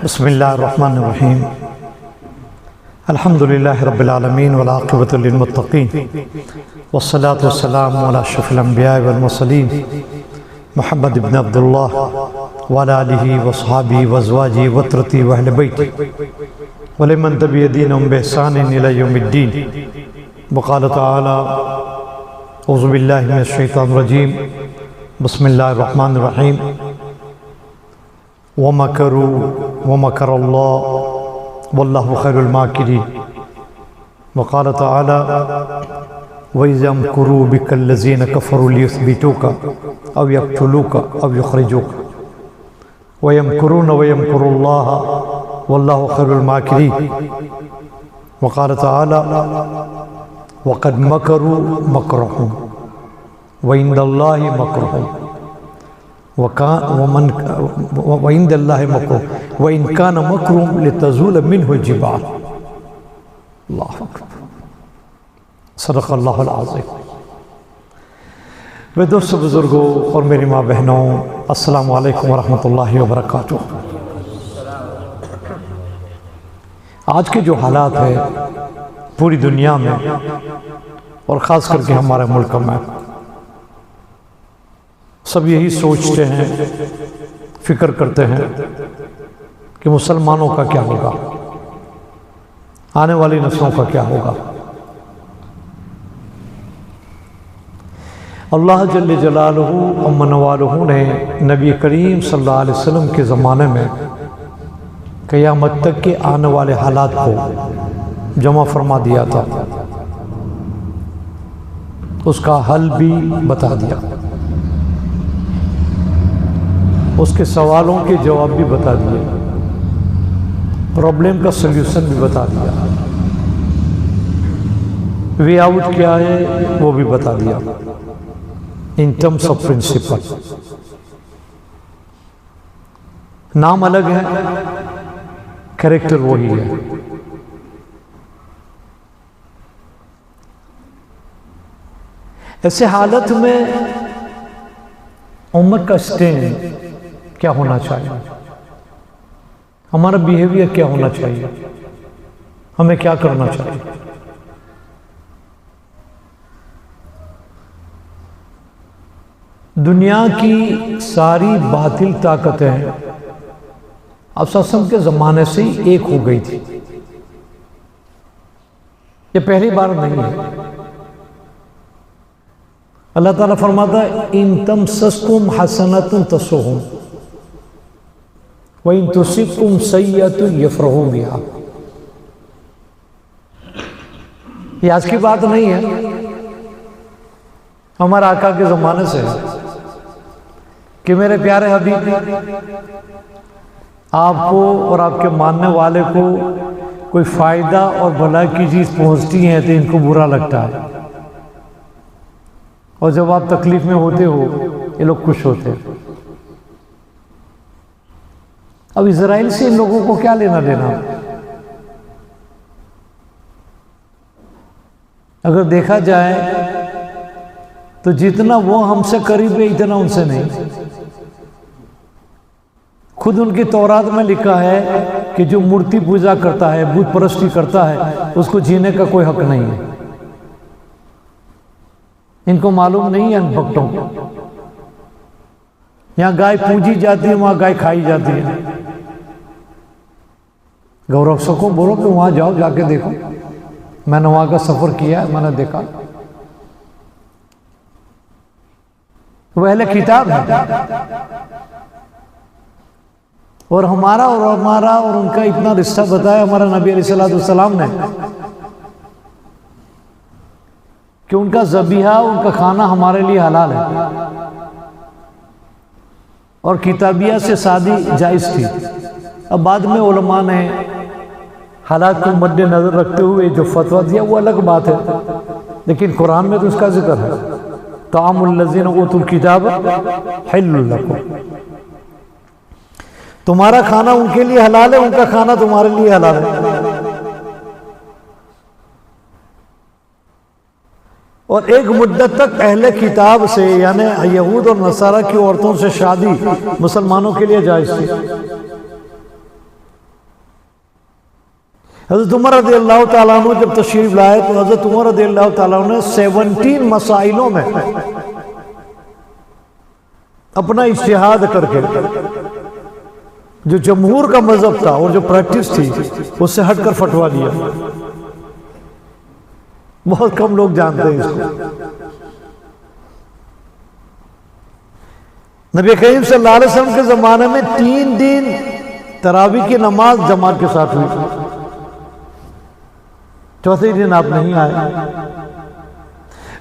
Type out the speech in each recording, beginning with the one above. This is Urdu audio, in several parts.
بسم اللہ الرحمن الرحیم الحمدللہ رب العالمین والعاقبۃ للمتقین والصلاة والسلام علی اشرف الانبیاء والمرسلین محمد بن عبداللہ وعلی آلہ وصحابہ وازواجہ وترتہ واہل بیتہ ولمن تبع دینہم بإحسان الی یوم الدین وقال تعالی اعوذ باللہ من الشیطان الرجیم بسم اللہ الرحمن الرحیم وَمَكَرُوا وَمَكَرَ اللَّهُ وَاللَّهُ خَيْرُ الْمَاكِرِينَ وقال تعالی وَإِذْ يَمْكُرُوا بِكَ الَّذِينَ كَفَرُوا لِيُثْبِتُوكَ أَوْ يَقْتُلُوكَ أَوْ يُخْرِجُوكَ وَيَمْكُرُونَ وَيَمْكُرُ اللَّهُ وَاللَّهُ خَيْرُ الْمَاكِرِينَ وقال تعالی وَقَدْ مَكَرُوا مَكْرَهُمْ وَعِندَ اللَّهِ مَكْرُهُمْ وَعِندَ اللَّهِ مَكْرُهُمْ وَإِنْ كَانَ مَكْرُهُمْ لِتَزُولَ مِنْهُ الْجِبَالُ اللہ اکبر صدق اللہ العظیم۔ میرے دوست بزرگوں اور میری ماں بہنوں، السلام علیکم ورحمۃ اللہ وبرکاتہ۔ آج کے جو حالات ہیں پوری دنیا میں اور خاص کر کے ہمارے ملک میں، سب یہی سوچتے ہیں، فکر کرتے ہیں کہ مسلمانوں کا کیا ہوگا، آنے والی نسلوں کا کیا ہوگا۔ اللہ جل جلالہ امن والہ نے نبی کریم صلی اللہ علیہ وسلم کے زمانے میں قیامت تک کے آنے والے حالات کو جمع فرما دیا تھا، اس کا حل بھی بتا دیا، اس کے سوالوں کے جواب بھی بتا دیے، پرابلم کا سلیوشن بھی بتا دیا، وے آؤٹ کیا ہے وہ بھی بتا دیا، ان ٹرمز آف پرنسپل۔ نام الگ ہے، کریکٹر وہی ہے۔ ایسے حالت میں امت کا سٹینڈ کیا ہونا چاہیے، ہمارا بیہیویئر کیا ہونا چاہیے، ہمیں کیا کرنا چاہیے۔ دنیا کی ساری باطل طاقتیں افساسم کے زمانے سے ہی ایک ہو گئی تھی، یہ پہلی بار نہیں ہے۔ اللہ تعالیٰ فرماتا ہے ان تمسسکم حسنۃ تسؤہم وَإِن تُصِبْكُمْ سَیِّئَةٌ یفرحوا بِہا۔ یہ آج کی بات نہیں ہے، ہمارے آقا کے زمانے سے ہے کہ میرے پیارے حبیب آپ کو اور آپ کے ماننے والے کو کوئی فائدہ اور بھلائی کی چیز پہنچتی ہے تو ان کو برا لگتا ہے، اور جب آپ تکلیف میں ہوتے ہو یہ لوگ خوش ہوتے ہیں۔ اب اسرائیل سے ان لوگوں کو کیا لینا دینا؟ اگر دیکھا جائے تو جتنا وہ ہم سے قریب ہے اتنا ان سے نہیں۔ خود ان کی تورات میں لکھا ہے کہ جو مورتی پوجا کرتا ہے، بت پرستی کرتا ہے، اس کو جینے کا کوئی حق نہیں ہے۔ ان کو معلوم نہیں ہے ان بھکتوں کو، یہاں گائے پوجی جاتی ہے، وہاں گائے کھائی جاتی ہے۔ گورکھشوں کو بولو کہ وہاں جاؤ، جا کے دیکھو، میں نے وہاں کا سفر کیا ہے، میں نے دیکھا، وہ اہل کتاب ہے، اور ہمارا اور ان کا اتنا رشتہ بتایا ہمارا نبی علیہ السلام نے کہ ان کا ذبیحہ، ان کا کھانا ہمارے لیے حلال ہے، اور کتابیہ سے شادی جائز تھی۔ اب بعد میں علماء نے حالات کو مد نظر رکھتے ہوئے جو فتویٰ دیا وہ الگ بات ہے، لیکن قرآن میں تو اس کا ذکر ہے، طعام الذین اوتوا الکتاب حل لکم، تمہارا کھانا ان کے لیے حلال ہے، ان کا کھانا تمہارے لیے حلال ہے۔ اور ایک مدت تک اہل کتاب سے یعنی یہود اور نصارہ کی عورتوں سے شادی مسلمانوں کے لیے جائز تھی۔ حضرت عمر رضی اللہ تعالیٰ عنہ جب تشریف لائے تو حضرت عمر رضی اللہ تعالیٰ عنہ نے 17 مسائلوں میں اپنا اجتہاد کر کے جو جمہور کا مذہب تھا اور جو پریکٹس تھی اس سے ہٹ کر فتویٰ دیا۔ بہت کم لوگ جانتے ہیں اس کو۔ نبی کریم صلی اللہ علیہ وسلم کے زمانے میں 3 دن تراویح کی نماز جماعت کے ساتھ ہوئی، چوتھے دن آپ نہیں آئے۔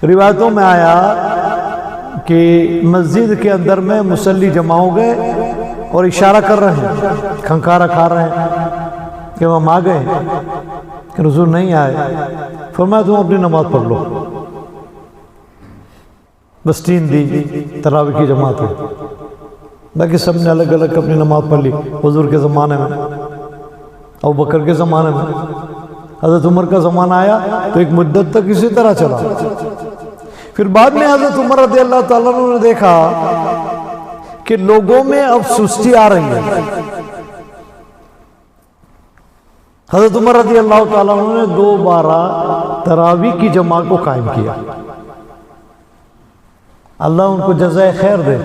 روایتوں میں آیا کہ مسجد کے اندر میں مصلی جمع ہو گئے اور اشارہ کر رہے ہیں، کھنکارا کھا رہے ہیں کہ ہم آ گئے ہیں، کہ حضور نہیں آئے۔ فرمایا تم اپنی نماز پڑھ لو۔ بس 3 دن تراویح کی جماعت ہے، باقی سب نے الگ الگ اپنی نماز پڑھ لی۔ حضور کے زمانے میں، ابوبکر کے زمانے میں، حضرت عمر کا زمانہ آیا تو ایک مدت تک اسی طرح چلا۔ پھر بعد میں حضرت عمر رضی اللہ تعالیٰ عنہ نے دیکھا کہ لوگوں میں اب سستی آ رہی ہے۔ حضرت عمر رضی اللہ تعالیٰ عنہ نے دوبارہ تراویح کی جماعت کو قائم کیا۔ اللہ ان کو جزائے خیر دے۔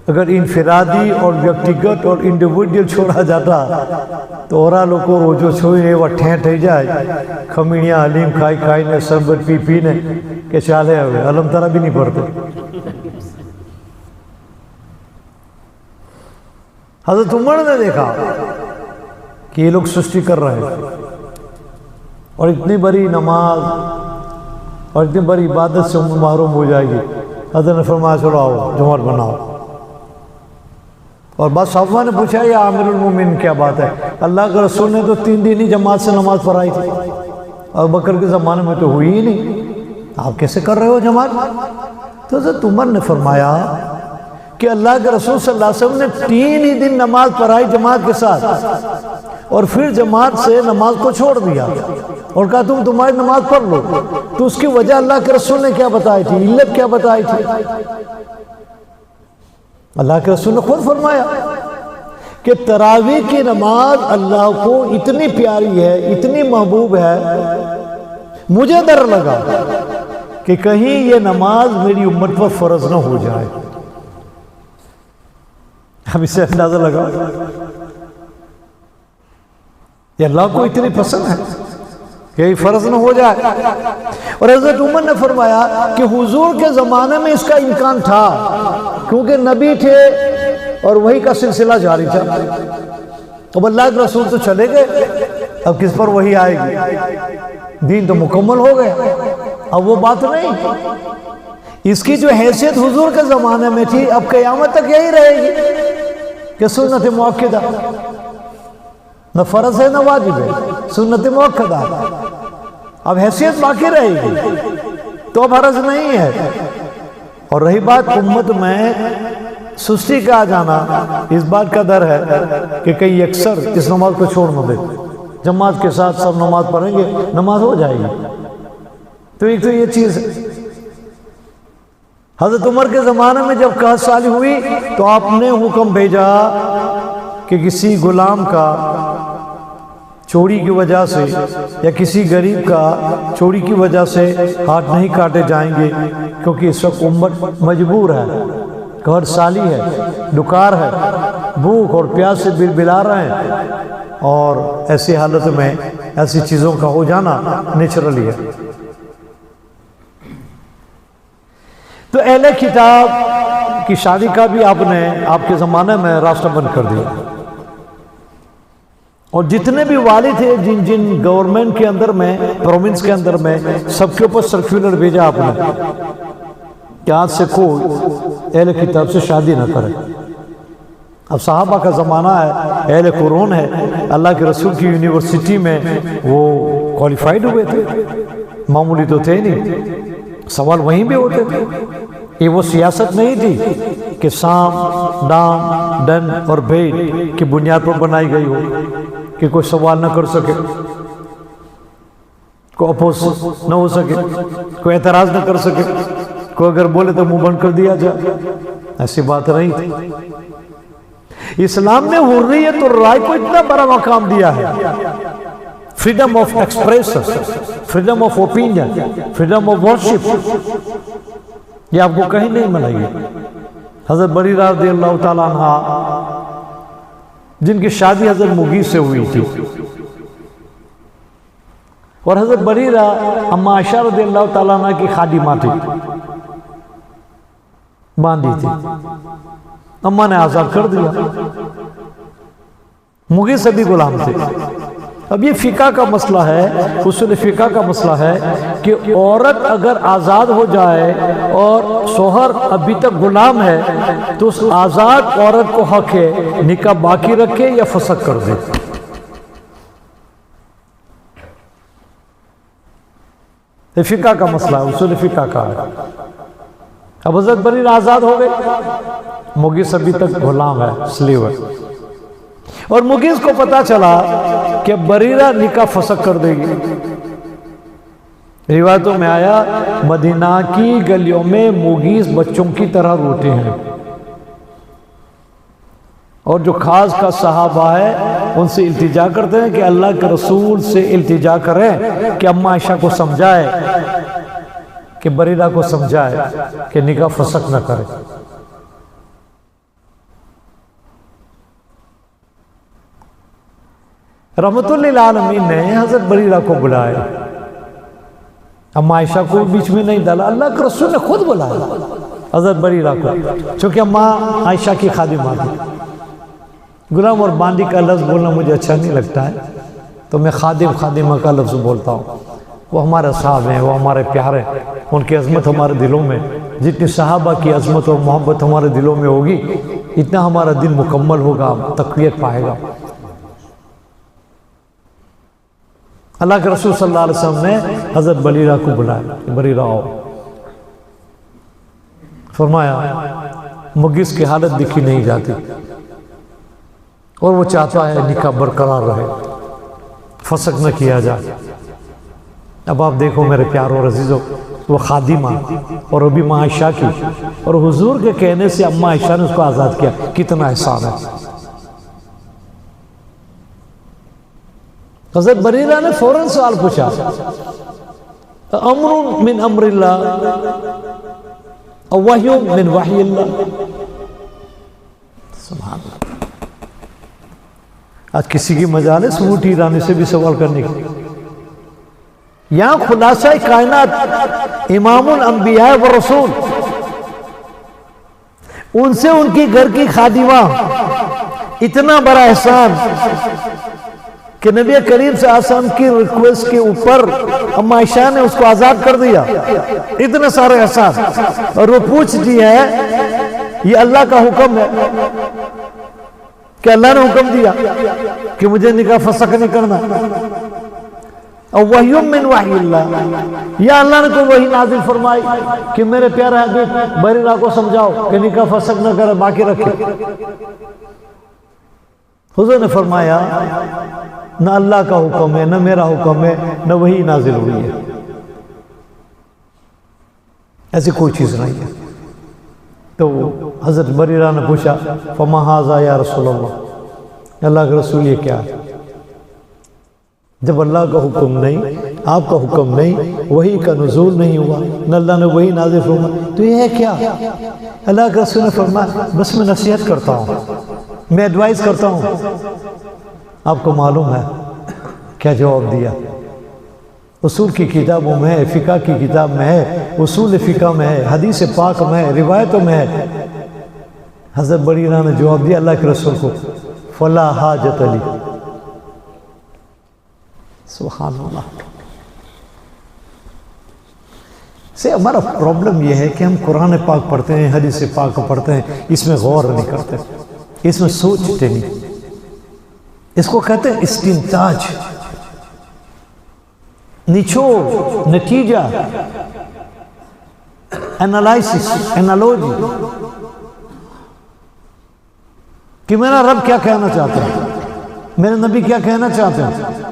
اگر انفرادی اور ویکتیگت اور انڈیویڈیل چھوڑا جاتا تو اور لوگ کو روجو چھوئے وہ ٹھیں جائے، خمینیاں حلیم کھائی نے، سربت پی نے کہ چالے ہوئے علم ترہ بھی نہیں پڑھتے۔ حضرت عمر نے دیکھا کہ یہ لوگ سستی کر رہے ہیں اور اتنی بڑی نماز اور اتنی بڑی عبادت سے محروم ہو جائے گی۔ حضرت نے فرمایا چلو آؤ جماعت بناؤ۔ اور بعض صحابہ نے پوچھا یہ عامر المومن کیا بات ہے؟ اللہ کے رسول نے تو 3 دن ہی جماعت سے نماز پڑھائی تھی، ابوبکر کے زمانے میں تو ہوئی ہی نہیں، آپ کیسے کر رہے ہو جماعت؟ تو حضرت عمر نے فرمایا کہ اللہ کے رسول صلی اللہ علیہ وسلم نے 3 ہی دن نماز پڑھائی جماعت کے ساتھ اور پھر جماعت سے نماز کو چھوڑ دیا اور کہا تم تمہاری نماز پڑھ لو۔ تو اس کی وجہ اللہ کے رسول نے کیا بتائی تھی، علت کیا بتائی تھی؟ اللہ کے رسول نے خود فرمایا کہ تراویح کی نماز اللہ کو اتنی پیاری ہے، اتنی محبوب ہے، مجھے ڈر لگا کہ کہیں یہ نماز میری امت پر فرض نہ ہو جائے۔ اب اسے اندازہ لگا یہ اللہ کو اتنی پسند ہے کہ یہ فرض نہ ہو جائے۔ اور حضرت عمر نے فرمایا کہ حضور کے زمانے میں اس کا امکان تھا کیونکہ نبی تھے اور وحی کا سلسلہ جاری تھا۔ اب اللہ کے رسول تو چلے گئے، اب کس پر وحی آئے گی؟ دین تو مکمل ہو گئے، اب وہ بات نہیں۔ اس کی جو حیثیت حضور کے زمانے میں تھی اب قیامت تک یہی رہے گی کہ سنت مؤکدہ، نہ فرض ہے نہ واجب ہے، سنت مؤکدہ، اب حیثیت باقی رہے گی، تو اب حرج نہیں ہے۔ اور رہی بات امت میں سستی کا آ جانا، اس بات کا ڈر ہے کہ کئی اکثر اس نماز کو چھوڑ نہ دے، جماعت کے ساتھ سب نماز پڑھیں گے، نماز ہو جائے گی۔ تو ایک تو یہ چیز ہے۔ حضرت عمر کے زمانے میں جب 10 سال ہوئی تو آپ نے حکم بھیجا کہ کسی غلام کا چوری کی وجہ سے یا کسی غریب کا چوری کی وجہ سے ہاتھ نہیں کاٹے جائیں گے، کیونکہ اس وقت امت مجبور ہے، قحط سالی ہے، دکار ہے، بھوک اور پیاس سے بلبلا رہے ہیں، اور ایسی حالت میں ایسی چیزوں کا ہو جانا نیچرلی ہے۔ تو اہل کتاب کی شادی کا بھی آپ نے آپ کے زمانے میں راستہ بند کر دیا، اور جتنے بھی والی تھے جن جن گورنمنٹ کے اندر میں، پروونس کے اندر میں، سب کے اوپر سرکولر بھیجا آپ نے کہ آج سے کوئی اہل کتاب سے شادی نہ کرے۔ اب صحابہ کا زمانہ ہے، اہل قرون ہے، اللہ کے رسول کی یونیورسٹی میں وہ کوالیفائیڈ ہوئے تھے، معمولی تو تھے نہیں، سوال وہیں بھی ہوتے تھے۔ یہ وہ سیاست نہیں تھی کہ سام، ڈان، ڈن اور بھیٹ کی بنیاد پر بنائی گئی ہو کہ کوئی سوال نہ کر سکے۔ کوئی اپوز نہ ہو سکے، کوئی اعتراض نہ کر سکے، کوئی اگر بولے تو منہ بند کر دیا جائے، ایسی بات نہیں تھی۔ اسلام نے حریت اور رائے کو اتنا بڑا مقام دیا ہے، freedom of expression, freedom of opinion, freedom of worship, یہ آپ کو کہیں نہیں ملے گی۔ حضرت بریرہ رضی اللہ تعالیٰ عنہ جن کی شادی حضرت مغیث سے ہوئی تھی، اور حضرت بریرہ اما عائشہ رضی اللہ تعالیٰ عنہ کی خادمہ تھی، باندھی تھی، اماں نے آزاد کر دیا، مغیث ابھی غلام تھے۔ اب یہ فقہ کا مسئلہ ہے، اصول فقہ کا مسئلہ ہے کہ عورت اگر آزاد ہو جائے اور شوہر ابھی تک غلام ہے تو اس آزاد عورت کو حق ہے نکاح باقی رکھے یا فسخ کر دے۔ یہ فقہ کا مسئلہ ہے، اصول فقہ کا ہے۔ اب حضرت بریرہ آزاد ہو گئے، مغیث ابھی تک غلام ہے، سلیو ہے، اور مغیث کو پتا چلا کہ بریرہ نکاح فسخ کر دے گی۔ روایتوں میں آیا مدینہ کی گلیوں میں مغیث بچوں کی طرح روتے ہیں، اور جو خاص کا صحابہ ہے ان سے التجا کرتے ہیں کہ اللہ کے رسول سے التجا کریں کہ اما عائشہ کو سمجھائے، کہ بریرہ کو سمجھائے کہ نکاح فسخ نہ کرے۔ رحمت للعالمین نے حضرت بریرہ کو بلایا، اما عائشہ کو بیچ میں نہیں ڈالا، اللہ کے رسول نے خود بلایا حضرت بریرہ کو، چونکہ اما عائشہ کی خادمہ تھی۔ غلام اور باندی کا لفظ بولنا مجھے اچھا نہیں لگتا ہے، تو میں خادمہ کا لفظ بولتا ہوں۔ وہ ہمارے صاحب ہیں، وہ ہمارے پیارے، ان کی عظمت ہمارے دلوں میں، جتنی صحابہ کی عظمت اور محبت ہمارے دلوں میں ہوگی اتنا ہمارا دن مکمل ہوگا، تقویت پائے گا۔ اللہ کے رسول صلی اللہ علیہ وسلم نے حضرت بریرہ کو بلایا کہ بریرہ آؤ، فرمایا مغیث کی حالت دکھی نہیں جاتی اور وہ چاہتا ہے نکاح برقرار رہے، فسخ نہ کیا جائے۔ اب آپ دیکھو میرے پیاروں اور عزیزوں، وہ خادمہ اور ابھی ماں عائشہ کی، اور حضور کے کہنے سے اماں عائشہ نے اس کو آزاد کیا، کتنا احسان ہے۔ حضرت بریرہ نے فوراً سوال پوچھا، امر من امر اللہ او وحی من وحی اللہ۔ سبحان اللہ۔ آج کسی کی مجالس موٹی رانی سے بھی سوال کرنے کی، یہاں خلاصہ کائنات امام الانبیاء والرسول، ان سے ان کی گھر کی خادمہ، اتنا بڑا احسان کہ نبی کریم صلی اللہ علیہ وسلم کی ریکویسٹ کے اوپر اما عائشہ نے اس کو آزاد کر دیا، اتنے سارے احسان، اور وہ پوچھتی ہے یہ اللہ کا حکم ہے کہ اللہ نے حکم دیا کہ مجھے نکاح فسخ نہیں کرنا، اور وحی من وحی اللہ، یا اللہ نے کوئی وحی نازل فرمائی کہ میرے پیارے حبیب بریرہ کو سمجھاؤ کہ نکاح فسخ نہ کرے، باقی رکھے۔ حضور نے فرمایا نہ اللہ کا حکم ہے، نہ میرا حکم ہے، نہ وحی نازل ہوئی ہے، ایسی کوئی چیز نہیں ہے۔ تو حضرت بریرہ نے پوچھا فما ھذا یا رسول اللہ، اللہ کے رسول یہ کیا ہے؟ جب اللہ کا حکم نہیں، آپ کا حکم نہیں، وحی کا نزول نہیں ہوا، نہ اللہ نے وحی نازل فرمایا، تو یہ ہے کیا؟ اللہ کے رسول نے فرمایا بس میں نصیحت کرتا ہوں، میں ایڈوائز کرتا ہوں۔ آپ کو معلوم ہے کیا جواب دیا؟ اصول کی کتابوں میں ہے، فقہ کی کتاب میں ہے، اصول فقہ میں ہے، حدیث پاک میں ہے، روایتوں میں ہے۔ حضرت بریرہ نے جواب دیا اللہ کے رسول کو، فلا حاجت لی۔ سبحان اللہ۔ سے ہمارا پرابلم یہ ہے کہ ہم قرآن پاک پڑھتے ہیں، حدیث پاک پڑھتے ہیں، اس میں غور نہیں کرتے، اس میں سوچتے نہیں۔ اس کو کہتے ہیں استنتاج، نچوڑ، نتیجہ، انالائسس، انالوجی، کہ میرا رب کیا کہنا چاہتا ہے، میرے نبی کیا کہنا چاہتے ہیں۔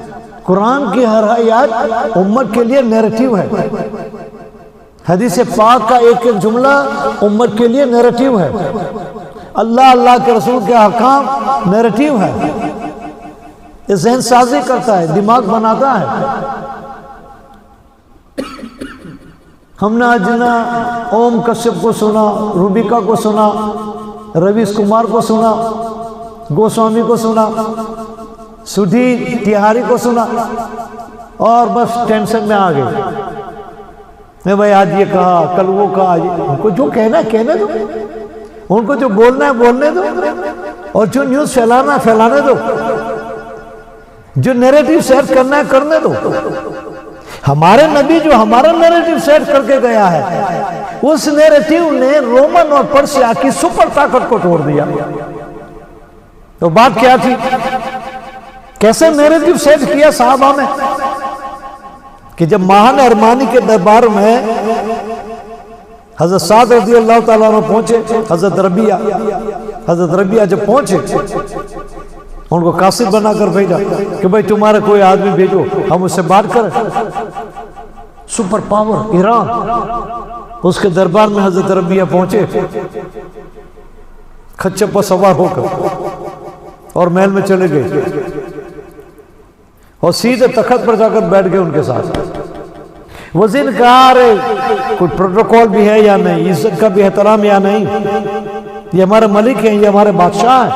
قرآن کی ہر آیات امت کے لیے نیریٹیو ہے، حدیث پاک کا ایک ایک جملہ امت کے لیے نیریٹیو ہے، اللہ کے رسول کے احکام نیریٹیو ہے، یہ ذہن سازی کرتا ہے، دماغ بناتا ہے۔ ہم نے آج نہ اوم کشیپ کو سنا، روبیکا کو سنا، رویش کمار کو سنا، گوسوامی کو سنا، سدھی تہاری کو سنا، اور بس ٹینشن میں آ گئے، میں بھائی آج یہ کہا، کل وہ کہا، ان کو جو کہنا ہے کہنے دو، ان کو جو بولنا ہے بولنے دو، اور جو نیوز پھیلانا ہے پھیلانے دو، جو نیریٹیو سیٹ کرنا ہے کرنے دو۔ ہمارے نبی جو ہمارا نیریٹیو سیٹ کر کے گیا ہے، اس نیریٹیو نے رومن اور پرشیا کی سپر طاقت کو توڑ دیا۔ تو بات کیا تھی؟ کیسے نیریٹیو سیٹ کیا صحابہ میں کہ جب ماہان ارمانی کے دربار میں حضرت سعد رضی اللہ تعالیٰ عنہ پہنچے، حضرت ربیعہ جب پہنچے، ان کو قاصد بنا کر بھیجا کہ بھائی تمہارا کوئی آدمی بھیجو، ہم اس سے بات کریں۔ سپر پاور ایران، اس کے دربار میں حضرت ربیعہ پہنچے خچر پر سوار ہو کر، اور محل میں چلے گئے، اور سیدھے تخت پر جا کر بیٹھ گئے ان کے ساتھ۔ وزیر کہا رہے کوئی پروٹوکول بھی ہے یا نہیں، عزت کا بھی احترام یا نہیں، یہ ہمارے ملک ہیں، یہ ہمارے بادشاہ ہیں،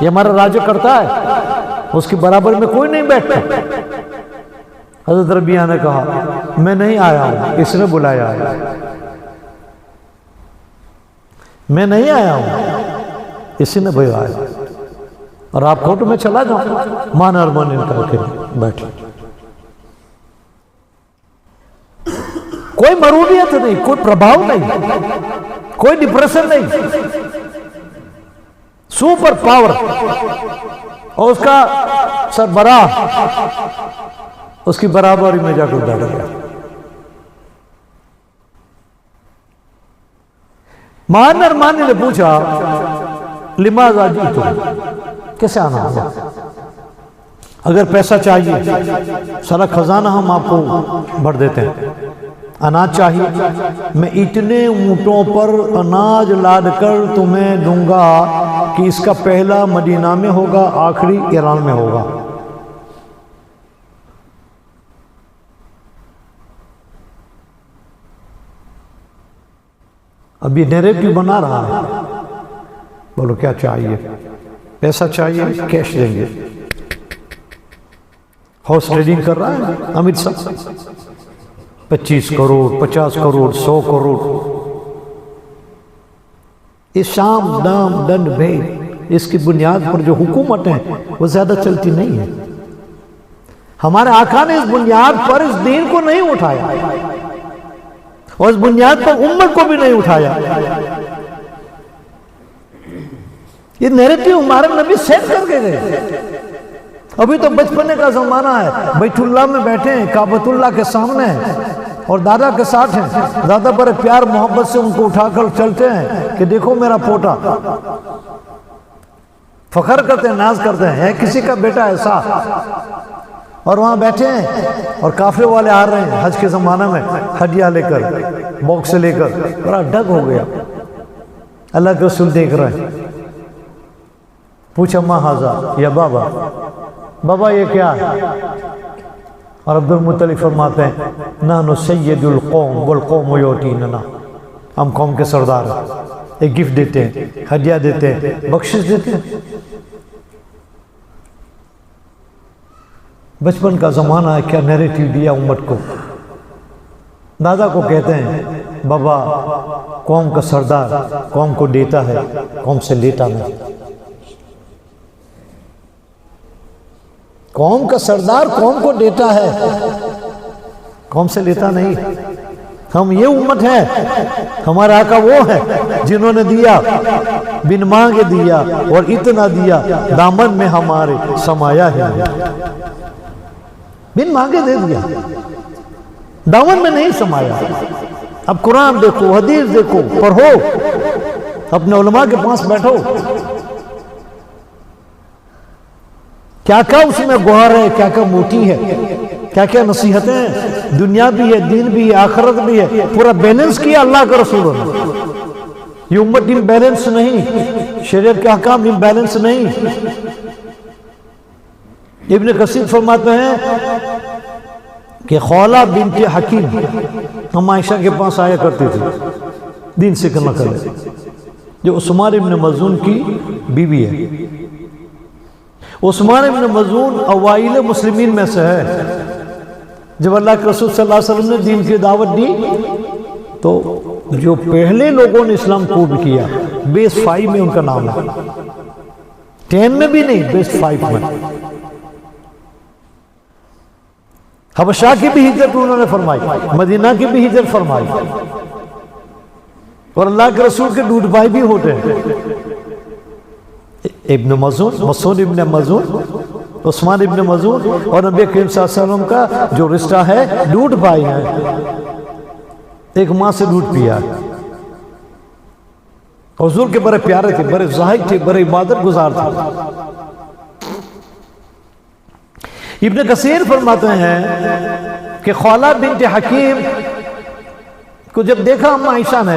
یہ ہمارا راج کرتا ہے، اس کی برابر میں کوئی نہیں بیٹھتا۔ حضرت ربیعہ نے کہا میں نہیں آیا ہوں، اس نے بلایا ہے، میں نہیں آیا ہوں، اسی نے بلایا، اور آپ کہو تو میں چلا جاؤں۔ مان ارمان کر کے بیٹھے، کوئی مرودیت نہیں، کوئی پربھاؤ نہیں، کوئی ڈپریشن نہیں، سپر پاور، اور اس کا سربراہ اس کی برابری میں جا کر بیٹھ گیا۔ مان ارمانی نے پوچھا لماذا جئتم، کیسے آنا ہوگا؟ اگر پیسہ چاہیے سارا خزانہ ہم آپ کو بھر دیتے ہیں، اناج چاہیے میں اتنے اونٹوں پر اناج لاد کر تمہیں دوں گا کہ اس کا پہلا مدینہ میں ہوگا، آخری ایران میں ہوگا۔ اب یہ نیریٹیو بنا رہا ہے، بولو کیا چاہیے؟ پیسہ چاہیے، کیش دیں گے۔ ہاؤس ٹریڈنگ کر رہا ہے امت شاہ، 25 کروڑ 50 کروڑ 100 کروڑ، اس شام دام دنڈ بھید، اس کی بنیاد پر جو حکومت ہیں وہ زیادہ چلتی نہیں ہے۔ ہمارے آقا نے اس بنیاد پر اس دین کو نہیں اٹھایا، اور اس بنیاد پر امت کو بھی نہیں اٹھایا۔ یہ نیریٹیو ہمارے نبی سیٹ کر کے گئے۔ ابھی تو بچپنے کا زمانہ ہے، بیت اللہ میں بیٹھے ہیں، کعبۃ اللہ کے سامنے ہیں، اور دادا کے ساتھ ہیں، دادا بڑے پیار محبت سے ان کو اٹھا کر چلتے ہیں کہ دیکھو میرا پوتا، فخر کرتے ہیں، ناز کرتے ہیں، ہے کسی کا بیٹا ایسا، اور وہاں بیٹھے ہیں، اور قافلے والے آ رہے ہیں حج کے زمانہ میں، ہڈیہ لے کر، باکس لے کر، بڑا ڈگ ہو گیا۔ اللہ کے رسول دیکھ رہے ہیں، پوچھا ما ھذا یا بابا، بابا یہ کیا ہے؟ اور عبد المطلب فرماتے ہیں نحن سید القوم والقوم یعطیننا، ہم قوم کے سردار ہیں، ایک گفٹ دیتے ہیں، ہدیہ دیتے ہیں، بخشش دیتے ہیں۔ بچپن کا زمانہ ہے، کیا نیریٹیو دیا امت کو۔ دادا کو کہتے ہیں بابا قوم کا سردار قوم کو دیتا ہے، قوم سے لیتا نہیں۔ قوم کا سردار قوم کو دیتا ہے، قوم سے لیتا نہیں۔ ہم یہ امت ہے، ہمارا آقا وہ ہے جنہوں نے دیا، بن مانگے دیا، اور اتنا دیا دامن میں ہمارے سمایا ہے، بن مانگے دے دیا، دامن میں نہیں سمایا۔ اب قرآن دیکھو، حدیث دیکھو، پڑھو، اپنے علماء کے پاس بیٹھو، کیا کیا اس میں گوہر ہے، کیا کیا موٹی ہے، کیا کیا نصیحتیں ہیں، دنیا بھی ہے، دین بھی ہے، آخرت بھی ہے، پورا بیلنس کیا اللہ کے رسولوں نے۔ یہ امت امبیلنس نہیں، شریعت کے احکام امبیلنس نہیں۔ ابن کثیر فرماتے ہیں کہ خولہ بنت حکیم ہم عائشہ کے پاس آیا کرتی تھی دین سیکھنا کرے، جو عثمان ابن مظعون کی بیوی ہے۔ عثمان ابن مظعون اوائل مسلمین میں سے ہے۔ جب اللہ کے رسول صلی اللہ علیہ وسلم نے دین کی دعوت دی تو جو پہلے لوگوں نے اسلام قبول کیا، بیس 5 میں ان کا نام ہے، 10 میں بھی نہیں، بیس 5 میں۔ حبشہ کی بھی ہجرت انہوں نے فرمائی، مدینہ کی بھی ہجرت فرمائی، اور اللہ کے رسول کے دودھ بھائی بھی ہوتے ہیں۔ ابن مظعون، مسعود ابن مظعون، عثمان ابن مظعون اور نبی کریم صلی اللہ علیہ وسلم کا جو رشتہ ہے دودھ بھائی ہے، ایک ماں سے دودھ پیا ہے۔ حضور کے بڑے پیارے تھے، بڑے زاہد تھے، بڑے عبادت گزار تھے۔ ابن کثیر فرماتے ہیں کہ خولہ بنت حکیم کو جب دیکھا اماں عائشہ نے،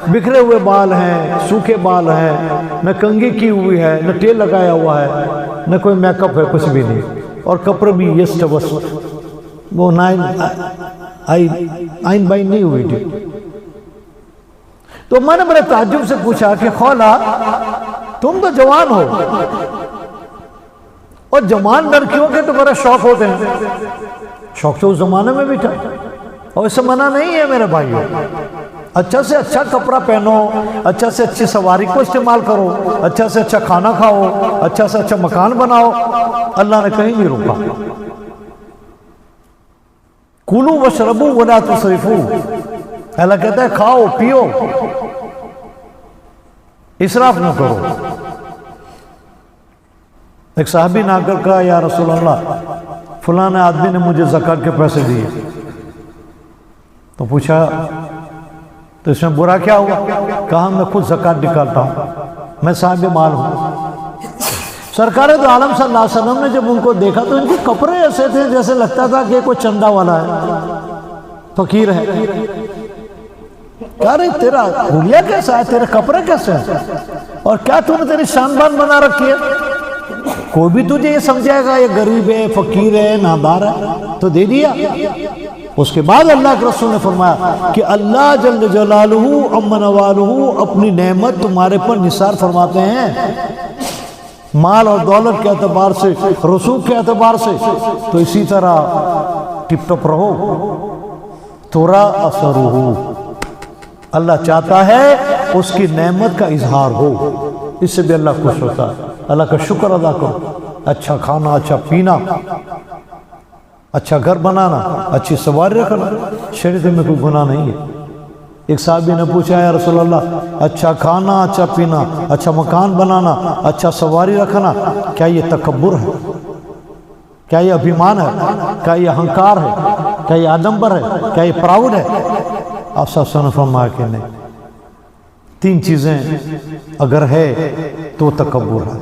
بکھرے ہوئے بال ہیں، سوکھے بال ہیں، نہ کنگھی کی ہوئی ہے، نہ تیل لگایا ہوا ہے، نہ کوئی میک اپ ہے، کچھ بھی نہیں، اور کپڑے بھی یسٹ وسٹ، وہ آئین بائن نہیں ہوئی تھی۔ تو میں نے بڑے تعجب سے پوچھا کہ خولہ تم تو جوان ہو، اور جوان لڑکیوں کے تو بڑے شوق ہوتے ہیں، شوق تو اس زمانے میں بھی تھا، اور اسے منع نہیں ہے میرے بھائیوں۔ اچھا سے اچھا کپڑا پہنو، اچھا سے اچھی سواری کو استعمال کرو، اچھا سے اچھا کھانا کھاؤ، اچھا سے اچھا مکان بناؤ، اللہ نے کہیں نہیں روکا۔ کُلُوا وَاشْرَبُوا وَلَا تُسْرِفُوا، اللہ کہتا ہے کھاؤ پیو، اسراف نہ کرو۔ ایک صحابی نے آ کر کہا یا رسول اللہ فلاں آدمی نے مجھے زکوٰۃ کے پیسے دیے، تو پوچھا تو اس میں برا کیا ہوا؟ کہا میں خود زکوٰۃ نکالتا ہوں، میں صاحب مال ہوں۔ سرکار دو عالم صلی اللہ علیہ وسلم نے جب ان کو دیکھا تو ان کے کپڑے ایسے تھے جیسے لگتا تھا کہ کوئی چندہ والا ہے، فقیر ہے۔ کہا رہے تیرا حلیہ کیسا ہے، تیرے کپڑے کیسے ہیں، اور کیا تو نے تیری شان بان بنا رکھی ہے؟ کوئی بھی تجھے یہ سمجھائے گا یہ غریب ہے، فقیر ہے، نادار ہے، تو دے دیا۔ اس کے بعد اللہ کے رسول نے فرمایا کہ اللہ جل جلالہ عم نوالہ اپنی نعمت تمہارے پر نثار فرماتے ہیں، مال اور دولت کے اعتبار سے، رسوخ کے اعتبار سے، تو اسی طرح ٹپ ٹپ رہو۔ ترا اثرہ، اللہ چاہتا ہے اس کی نعمت کا اظہار ہو، اس سے بھی اللہ خوش ہوتا ہے۔ اللہ کا شکر ادا کرو، اچھا کھانا، اچھا پینا، اچھا گھر بنانا، اچھی سواری رکھنا، شریعت میں کوئی گناہ نہیں ہے۔ ایک صحابی نے پوچھا یا رسول اللہ اچھا کھانا، اچھا پینا، اچھا مکان بنانا، اچھا سواری رکھنا، کیا یہ تکبر ہے؟ کیا یہ ابھیمان ہے؟ کیا یہ اہنکار ہے؟ کیا یہ آڈمبر ہے؟ کیا یہ پراؤڈ ہے؟ آپ صلی اللہ علیہ وسلم نے فرمایا کہ نہیں، 3 چیزیں اگر ہے تو تکبر ہے۔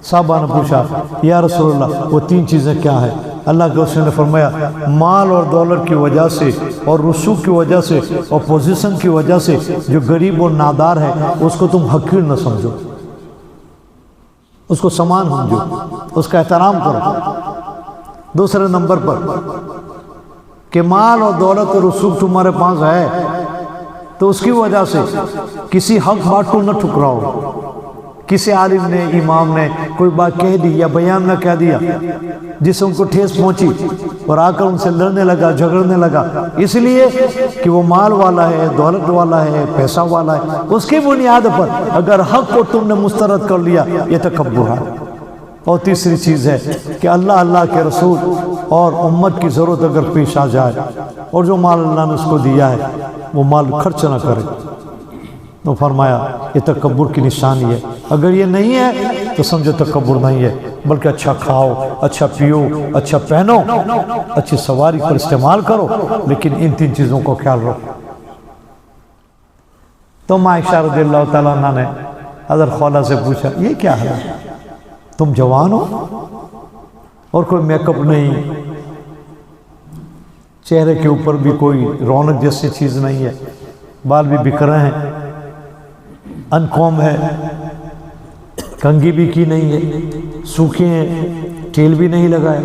صحابہ نے پوچھا یا رسول اللہ وہ 3 چیزیں کیا ہیں؟ اللہ کے رسول نے فرمایا مال اور دولت کی وجہ سے اور رسوخ کی وجہ سے اور پوزیشن کی وجہ سے جو غریب اور نادار ہے اس کو تم حقیر نہ سمجھو، اس کو سامان سمجھو، اس کا احترام کرو۔ دوسرے نمبر پر کہ مال اور دولت اور رسوخ تمہارے پاس ہے تو اس کی وجہ سے کسی حق بات کو نہ ٹھکراؤ۔ کسی عالم نے، امام نے کوئی بات کہہ دی یا بیان نہ کہہ دیا جس سے ان کو ٹھیس پہنچی اور آ کر ان سے لڑنے لگا، جھگڑنے لگا، اس لیے کہ وہ مال والا ہے، دولت والا ہے، پیسہ والا ہے، اس کی بنیاد پر اگر حق کو تم نے مسترد کر لیا، یہ تکبر ہے۔ اور تیسری چیز ہے کہ اللہ کے رسول اور امت کی ضرورت اگر پیش آ جائے اور جو مال اللہ نے اس کو دیا ہے وہ مال خرچ نہ کرے، تو فرمایا یہ تکبر کی نشانی ہے۔ اگر یہ نہیں ہے تو سمجھو تکبر نہیں ہے، بلکہ اچھا کھاؤ، اچھا پیو، اچھا پہنو، اچھی سواری پر استعمال کرو، لیکن ان 3 چیزوں کو خیال رکھو۔ تو عائشہ رضی اللہ تعالیٰ عنہ نے حضرت خولہ سے پوچھا یہ کیا ہے، تم جوان ہو اور کوئی میک اپ نہیں، چہرے کے اوپر بھی کوئی رونق جیسی چیز نہیں ہے، بال بھی بکھرے ہیں، انکوم ہے، کنگھی بھی کی نہیں ہے، سوکھے ہیں، تیل بھی نہیں لگایا۔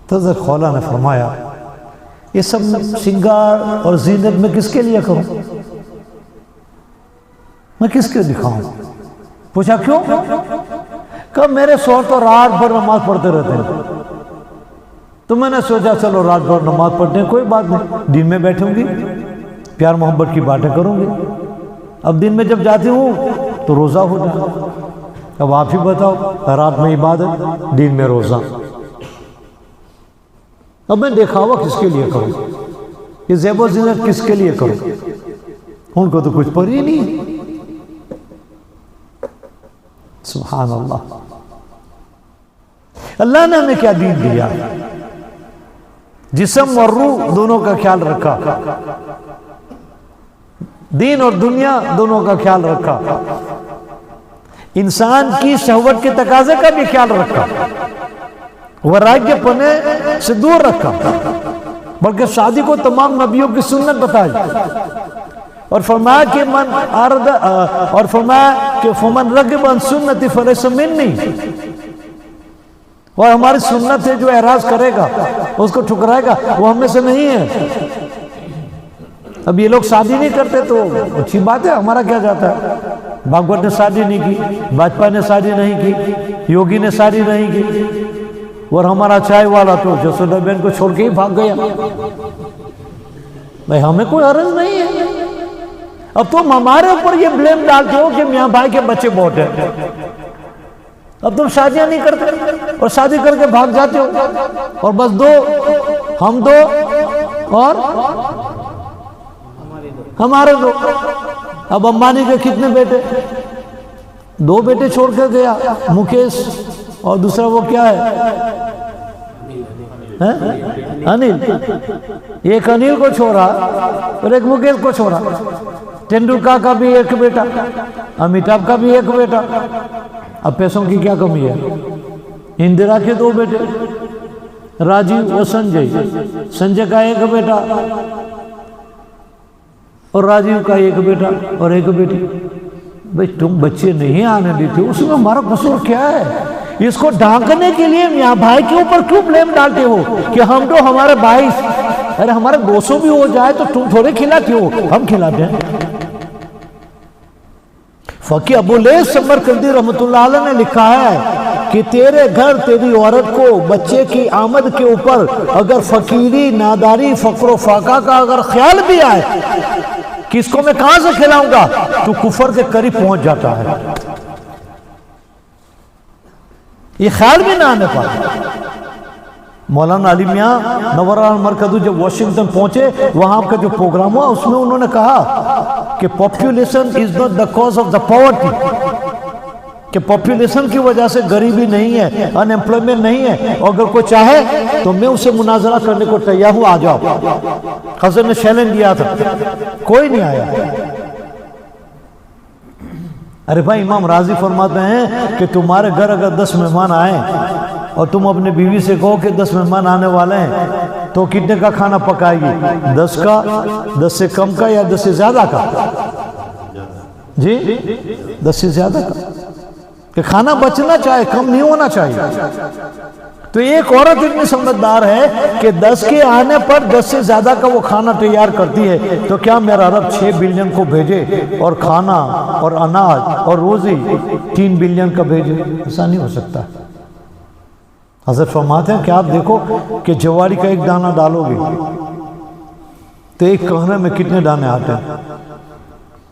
تو حضرت خولا نے فرمایا یہ سب سنگار اور زینت میں کس کے لیے کروں، میں کس کے دکھاؤں؟ پوچھا کیوں؟ کہ میرے شوہر تو رات بھر نماز پڑھتے رہتے ہیں، تو میں نے سوچا چلو رات بھر نماز پڑھتے ہیں، کوئی بات نہیں، دن میں بیٹھوں گی، پیار محبت کی باتیں کروں گی۔ اب دن میں جب جاتی ہوں تو روزہ ہو جاتا۔ اب آپ ہی بتاؤ، رات میں عبادت، دن میں روزہ، اب میں دکھاوا کس کے لیے کروں؟ یہ زیب و زینت کس کے لیے کروں؟ ان کو تو کچھ پر ہی نہیں۔ سبحان اللہ، اللہ نے ہمیں کیا دین دیا، جسم اور روح دونوں کا خیال رکھا، دین اور دنیا دونوں کا خیال رکھا، انسان کی شہوت کے تقاضے کا بھی خیال رکھا، ورائی پنے سے دور رکھا، بلکہ شادی کو تمام نبیوں کی سنت بتائی، اور فرمایا کہ فمن رغب عن سنتی فلیس منی، اور ہماری سنت ہے جو اعراض کرے گا، اس کو ٹھکرائے گا، وہ ہم میں سے نہیں ہے۔ اب یہ لوگ شادی نہیں کرتے تو اچھی بات ہے، ہمارا کیا جاتا ہے؟ بھاگوت نے شادی نہیں کی، واجپئی نے شادی نہیں کی، یوگی نے شادی نہیں کی، اور ہمارا چائے والا تو جسودا بہن کو چھوڑ کے ہی بھاگ گیا۔ بھائی ہمیں کوئی عرض نہیں ہے۔ اب تم ہمارے اوپر یہ بلیم ڈالتے ہو کہ میاں بھائی کے بچے بہت ہیں، اب تم شادیاں نہیں کرتے اور شادی کر کے بھاگ جاتے ہو، اور بس دو، ہم دو اور ہمارے دو۔ اب امبانی کے کتنے بیٹے؟ دو بیٹے چھوڑ کر گیا، مکیش، اور دوسرا وہ کیا ہے، انل، ایک انل کو چھوڑا اور ایک مکیش کو چھوڑا۔ تینڈولکر کا بھی ایک بیٹا، امیتابھ کا بھی ایک بیٹا۔ اب پیسوں کی کیا کمی ہے؟ اندرا کے دو بیٹے، راجیو اور سنجے، سنجے کا ایک بیٹا اور راجیو کا ایک بیٹا اور ایک بیٹی۔ بھئی تم بچے نہیں آنے دیتے، اس میں ہمارا قصور کیا ہے؟ اس کو ڈھانکنے کے لیے میاں بھائی کے اوپر کیوں بلیم ڈالتے ہو کہ ہم تو ہمارے باعث؟ ارے ہمارے 200 بھی ہو جائے تو تم تھوڑے کھلاتے ہو، ہم کھلاتے ہیں۔ فقیہ ابو لیث سمرقندی رحمۃ اللہ علیہ نے لکھا ہے کہ تیرے گھر تیری عورت کو بچے کی آمد کے اوپر اگر فقیری، ناداری، فقر و فاقہ کا اگر خیال بھی آئے کہ اس کو میں کہاں سے کھلاؤں گا، تو کفر کے قریب پہنچ جاتا ہے۔ یہ خیال بھی نہ آنے پاتا۔ مولانا علی میاں نور المرکز جب واشنگٹن پہنچے، وہاں کا جو پروگرام ہوا اس میں انہوں نے کہا کہ population is not the cause of the poverty, کہ پاپولیشن کی وجہ سے غریبی نہیں ہے، ان ایمپلائمنٹ نہیں ہے، اور اگر کوئی چاہے تو میں اسے مناظرہ کرنے کو تیار ہوں، آ جاؤ۔ حضرت نے چیلنج دیا تھا، کوئی نہیں آیا۔ ارے بھائی امام راضی فرماتے ہیں کہ تمہارے گھر اگر 10 مہمان آئیں اور تم اپنے بیوی سے کہو کہ 10 مہمان آنے والے ہیں تو کتنے کا کھانا پکائے گی؟ 10 کا، 10 سے کم کا، یا 10 سے زیادہ کا؟ جی 10 سے زیادہ کا، کہ کھانا بچنا چاہے، کم نہیں ہونا چاہیے۔ تو ایک عورت اتنی سمجھدار ہے کہ 10 کے آنے پر 10 سے زیادہ کا وہ کھانا تیار کرتی ہے، تو کیا میرا رب 6 بلین کو بھیجے اور کھانا اور اناج اور روزی 3 بلین کا بھیجے؟ ایسا نہیں ہو سکتا۔ حضرت فرماتے ہیں کہ آپ دیکھو کہ جواری کا ایک دانہ ڈالو گے تو ایک کہنے میں کتنے دانے آتے ہیں؟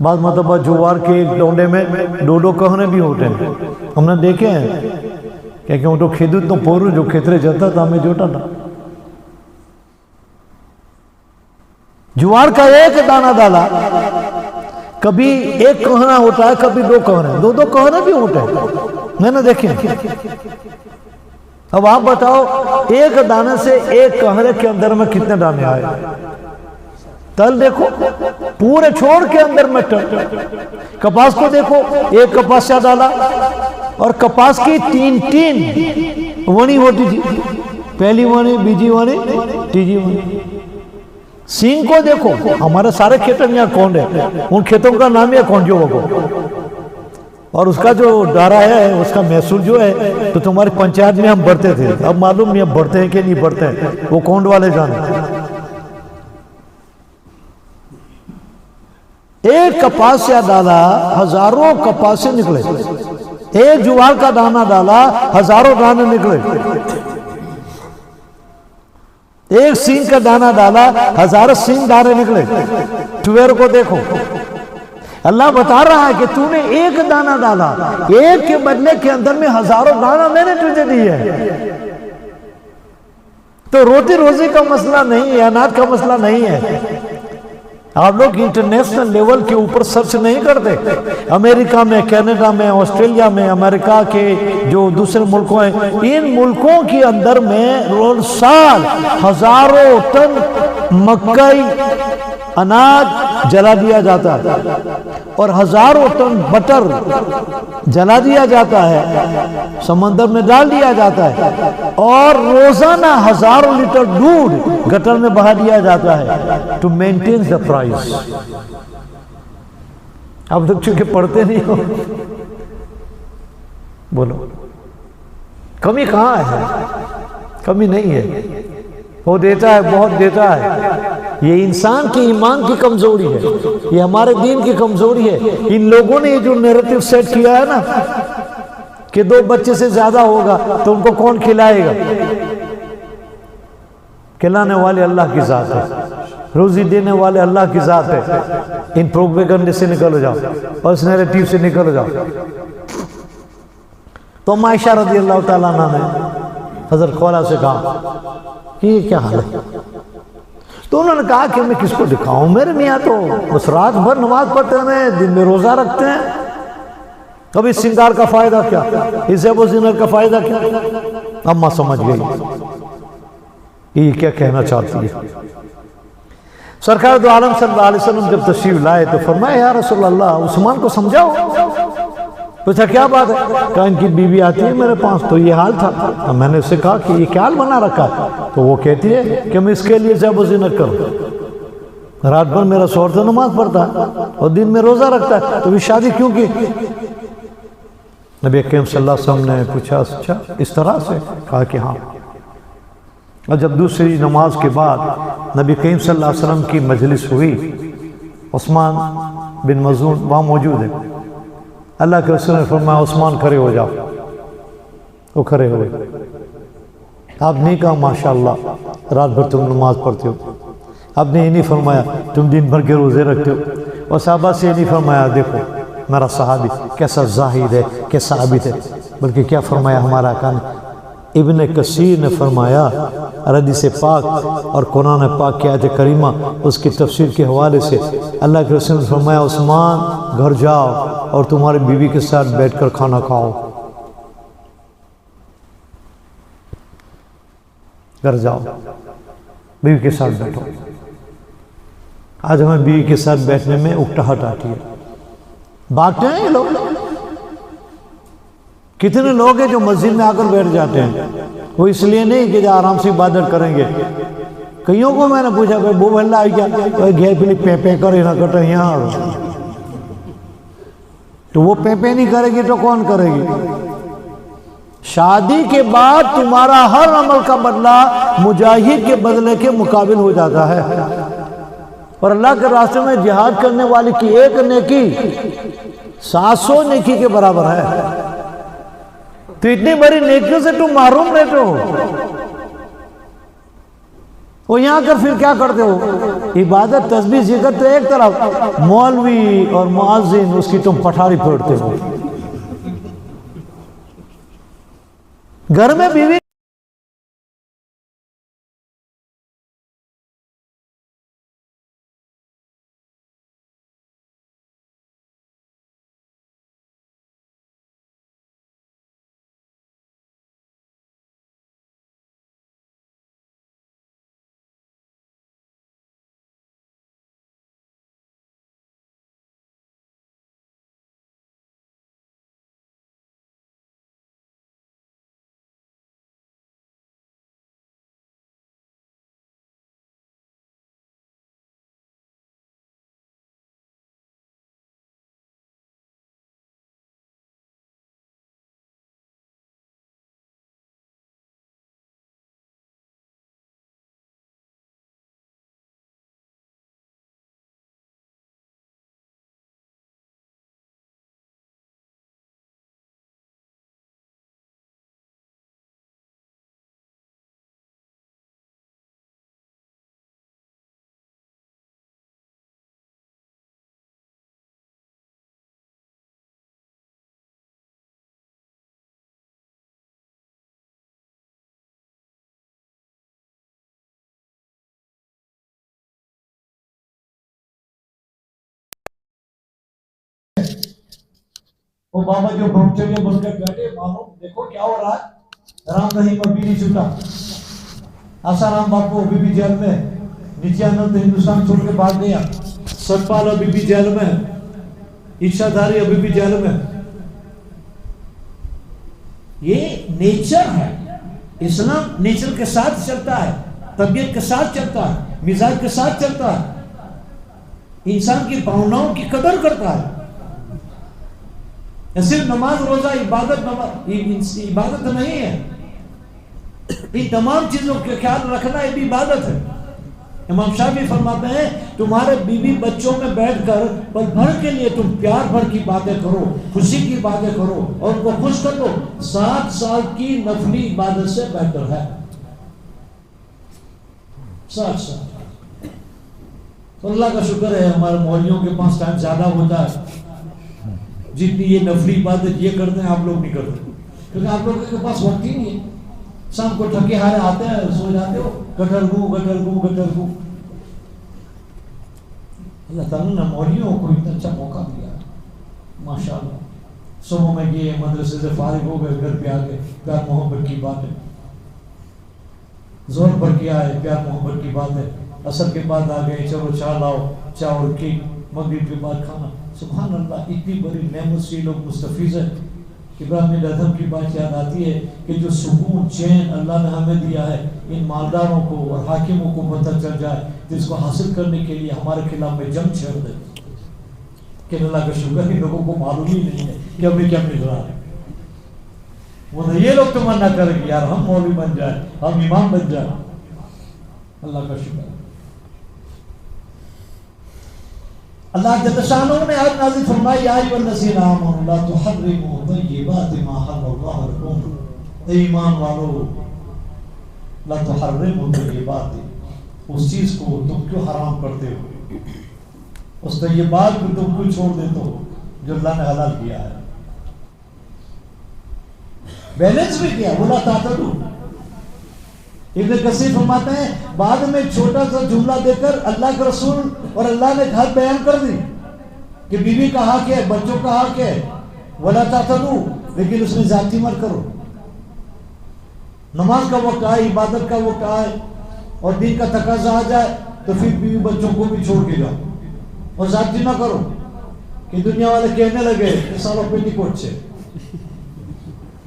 بعض مرتبہ جوار کے ایک ڈونڈے میں 2 کہنے بھی ہوتے ہیں، ہم نے دیکھے ہیں کہ وہ تو کھیدو تو پورو جو کھیترے جاتا تھا ہمیں جوٹا تھا۔ جوار کا ایک دانہ ڈالا، کبھی ایک کہنا ہوتا ہے، کبھی 2 کہنے، 2 کہنے بھی ہوتے ہیں، میں نے دیکھے۔ اب آپ بتاؤ ایک دانے سے ایک کہنے کے اندر میں کتنے دانے آئے؟ تل دیکھو پورے چھوڑ کے اندر میں تل۔ کپاس کو دیکھو، ایک کپاسیا ڈالا اور کپاس کی تین ونی ہوتی تھی، پہلی ونی، بیجی ونی، تیجی ونی۔ سینگ کو دیکھو، ہمارے سارے کھیتوں میں کونڈ ہے، ان کھیتوں کا نام ہے کونڈیو کو، اور اس کا جو ڈارا ہے، اس کا محصول جو ہے، تو تمہاری پنچایت میں ہم بڑھتے تھے، اب معلوم نہیں اب بڑھتے ہیں کہ نہیں بڑھتے ہیں، وہ کونڈ والے جانے۔ ایک کپاسیا ڈالا، ہزاروں کپاسے نکلے، ایک جوار کا دانہ ڈالا، ہزاروں دانے نکلے، ایک سینگ کا دانہ ڈالا، ہزاروں سینگ دانے نکلے۔ ٹویر کو دیکھو، اللہ بتا رہا ہے کہ تو نے ایک دانہ ڈالا، ایک کے بدلے کے اندر میں ہزاروں دانہ میں نے تجھے دی ہے۔ تو روٹی روزی کا مسئلہ نہیں ہے، اناج کا مسئلہ نہیں ہے۔ آپ لوگ انٹرنیشنل لیول کے اوپر سرچ نہیں کرتے، امریکہ میں، کینیڈا میں، آسٹریلیا میں، امریکہ کے جو دوسرے ملکوں ہیں، ان ملکوں کے اندر میں روز سال ہزاروں ٹن مکئی اناج جلا دیا جاتا ہے، اور ہزاروں ٹن بٹر جلا دیا جاتا ہے، سمندر میں ڈال دیا جاتا ہے، اور روزانہ ہزاروں لیٹر دودھ گٹر میں بہا دیا جاتا ہے to maintain the price۔ اب لوگ چونکہ پڑھتے نہیں ہو، بولو کمی کہاں ہے؟ کمی نہیں ہے، وہ دیتا ہے، بہت دیتا ہے۔ یہ انسان کی ایمان کی کمزوری ہے، یہ ہمارے دین کی کمزوری ہے۔ ان لوگوں نے یہ جو نیریٹو سیٹ کیا ہے نا کہ 2 بچے سے زیادہ ہوگا تو ان کو کون کھلائے گا؟ کھلانے والے اللہ کی ذات ہے، روزی دینے والے اللہ کی ذات ہے۔ ان پروپیگنڈے سے نکل جاؤ اور اس نیریٹو سے نکل جاؤ۔ تو عائشہ رضی اللہ تعالیٰ عنہ نے حضرت خولہ سے کہا کہ یہ کیا حال ہے؟ تو انہوں نے کہا کہ میں کس کو دکھاؤں، میرے میاں تو بس رات بھر نماز پڑھتے ہیں، دن میں روزہ رکھتے ہیں، کبھی سنگار کا فائدہ کیا، اس زیب و زینت کا فائدہ کیا؟ اماں سمجھ گئی یہ کیا کہنا چاہتی ہے۔ سرکار دو عالم صلی اللہ علیہ وسلم جب تشریف لائے تو فرمایا یا رسول اللہ عثمان کو سمجھاؤ۔ پوچھا کیا بات ہے؟ کہا ان کی بیوی آتی ہے میرے پاس تو یہ حال تھا، میں نے اسے کہا کہ یہ کیا حال بنا رکھا ہے؟ تو وہ کہتی ہے کہ میں اس کے لیے زیب و زینت کروں، رات بھر میرا شوہر تو نماز پڑھتا ہے اور دن میں روزہ رکھتا ہے، تو بھی شادی کیوں کی؟ نبی کریم صلی اللہ علیہ وسلم نے پوچھا اچھا اس طرح سے؟ کہا کہ ہاں۔ اور جب دوسری نماز کے بعد نبی کریم صلی اللہ علیہ وسلم کی مجلس ہوئی، عثمان بن مظعون وہاں موجود ہے، اللہ کے رسول نے فرمایا عثمان کھڑے ہو جاؤ، وہ کھڑے ہوئے۔ آپ نے کہا ماشاءاللہ رات بھر تم نماز پڑھتے ہو، آپ نے یہ نہیں فرمایا تم دن بھر کے روزے رکھتے ہو، اور صحابہ سے یہ نہیں فرمایا دیکھو میرا صحابی کیسا زاہد ہے، کیسا عابد ہے، بلکہ کیا فرمایا ہمارا آقا نے؟ ابن کثیر نے فرمایا حدیث پاک اور قرآن پاک کی آیت کریمہ اس کی تفسیر کے حوالے سے، اللہ کے رسول نے فرمایا عثمان گھر جاؤ اور تمہاری بیوی کے ساتھ بیٹھ کر کھانا کھاؤ، گھر جاؤ بیوی کے ساتھ بیٹھو۔ آج ہمیں بیوی کے ساتھ بیٹھنے میں اکٹاہٹ آتی ہے، بھاگتے ہیں یہ لوگ۔ کتنے لوگ ہیں جو مسجد میں آ کر بیٹھ جاتے ہیں، وہ اس لیے نہیں کہ آرام سے عبادت کریں گے۔ کئیوں کو میں نے پوچھا کہ وہ بھلا آئی کیا گھر پلی پے کرے نہ کٹے یہاں، تو وہ پے نہیں کرے گی تو کون کرے گی؟ شادی کے بعد تمہارا ہر عمل کا بدلہ مجاہد کے بدلے کے مقابل ہو جاتا ہے، اور اللہ کے راستے میں جہاد کرنے والے کی ایک نیکی 700 نیکی کے برابر ہے۔ تو اتنی بڑی نیکیوں سے تم محروم رہتے ہو، وہ یہاں کر پھر کیا کرتے ہو؟ عبادت تسبیح ذکر تو ایک طرف، مولوی اور مؤذن اس کی تم پٹھاری پھیرتے ہو۔ گھر میں بیوی وہ بابا جو بروچے بن کر بیٹھے، مانو دیکھو کیا ہو رہا ہے، رام رحیم ابھی نہیں چھوٹا، آسارام باپو ابھی بھی جیل میں، نتیانند ہندوستان چھوڑ کے بھاگ گیا، ستپال ابھی بھی جیل میں، عشا دھاری ابھی بھی جیل میں. یہ نیچر ہے. اسلام نیچر کے ساتھ چلتا ہے، طبیعت کے ساتھ چلتا ہے، مزاج کے ساتھ چلتا ہے، انسان کی بھاوناؤں کی قدر کرتا ہے. صرف نماز روزہ عبادت نہیں ہے، ان تمام چیزوں کا خیال رکھنا یہ بھی عبادت ہے. امام شافعی فرماتے ہیں تمہارے بیوی بچوں میں بیٹھ کر پل بھر کے لیے تم پیار بھر کی باتیں کرو، خوشی کی باتیں کرو اور ان کو خوش کر دو، 7 سال کی نفلی عبادت سے بہتر ہے. 7 سال. اللہ کا شکر ہے ہمارے مولویوں کے پاس ٹائم زیادہ ہوتا ہے، جتنی یہ نفلی عبادت یہ کرتے ہیں آپ لوگ نہیں کرتے، کیونکہ آپ لوگوں کے پاس وقت ہی نہیں ہے. شام کو تھکے ہارے آتے ہیں، سو جاتے ہو، گٹر گو. اللہ تعالیٰ نے مولویوں کو اتنا اچھا موقع دیا ماشاءاللہ. صبح میں گئے، مدرسے سے فارغ ہو گئے، گھر پہ آ گئے، پیار محبت کی بات ہے. زور پر کیا ہے، پیار محبت کی بات ہے. عصر کے بعد آ گئے، چلو چائے لاؤ، چاول کی. مغرب کے بعد کھانا. سبحان اللہ، اتنی بڑی نعمت سے لوگ مستفیض ہیں. ابراہیم ادھم کی بات یاد آتی ہے کہ جو سکون چین اللہ نے ہمیں دیا ہے، ان مالداروں کو اور حاکموں کو پتہ چل جائے جس کو حاصل کرنے کے لیے ہمارے خلاف میں جنگ چھیڑ دے. کہ اللہ کا شکر ہے لوگوں کو معلوم ہی نہیں ہے کہ ہمیں کیا مل رہا ہے. وہ یہ لوگ تمنا کریں گے یار ہم مولوی بن جائیں، ہم امام بن جائیں. اللہ کا شکر ہے. اللہ جل شانہ نے آیت نازل فرمائی یا ایھا الذین آمنوا لا تحرموا طیبات ما حرم اللہ لکم. اے ایمان والو، لا تحرموا طیبات، اس چیز کو تم کیوں حرام کرتے ہو، اس طیبات کو تم کیوں چھوڑ دیتے ہو جو اللہ نے حلال کیا ہے. بیلنس بھی کیا، ولا تعتدوا. ابن کثیر فرماتے ہیں بعد میں چھوٹا سا جملہ دے کر اللہ کے رسول اور اللہ نے حد بیان کر دی کہ بیوی کا حق ہے، بچوں کا حق ہے، ولا تعتدوا، لیکن اس میں زیادتی مت کرو. نماز کا وقت آئے، عبادت کا وقت آئے اور دین کا تقاضا آ جائے تو پھر بیوی بچوں کو بھی چھوڑ کے جاؤ اور زیادتی نہ کرو کہ دنیا والے کہنے لگے کہ سالوں پیٹی کوٹ سے.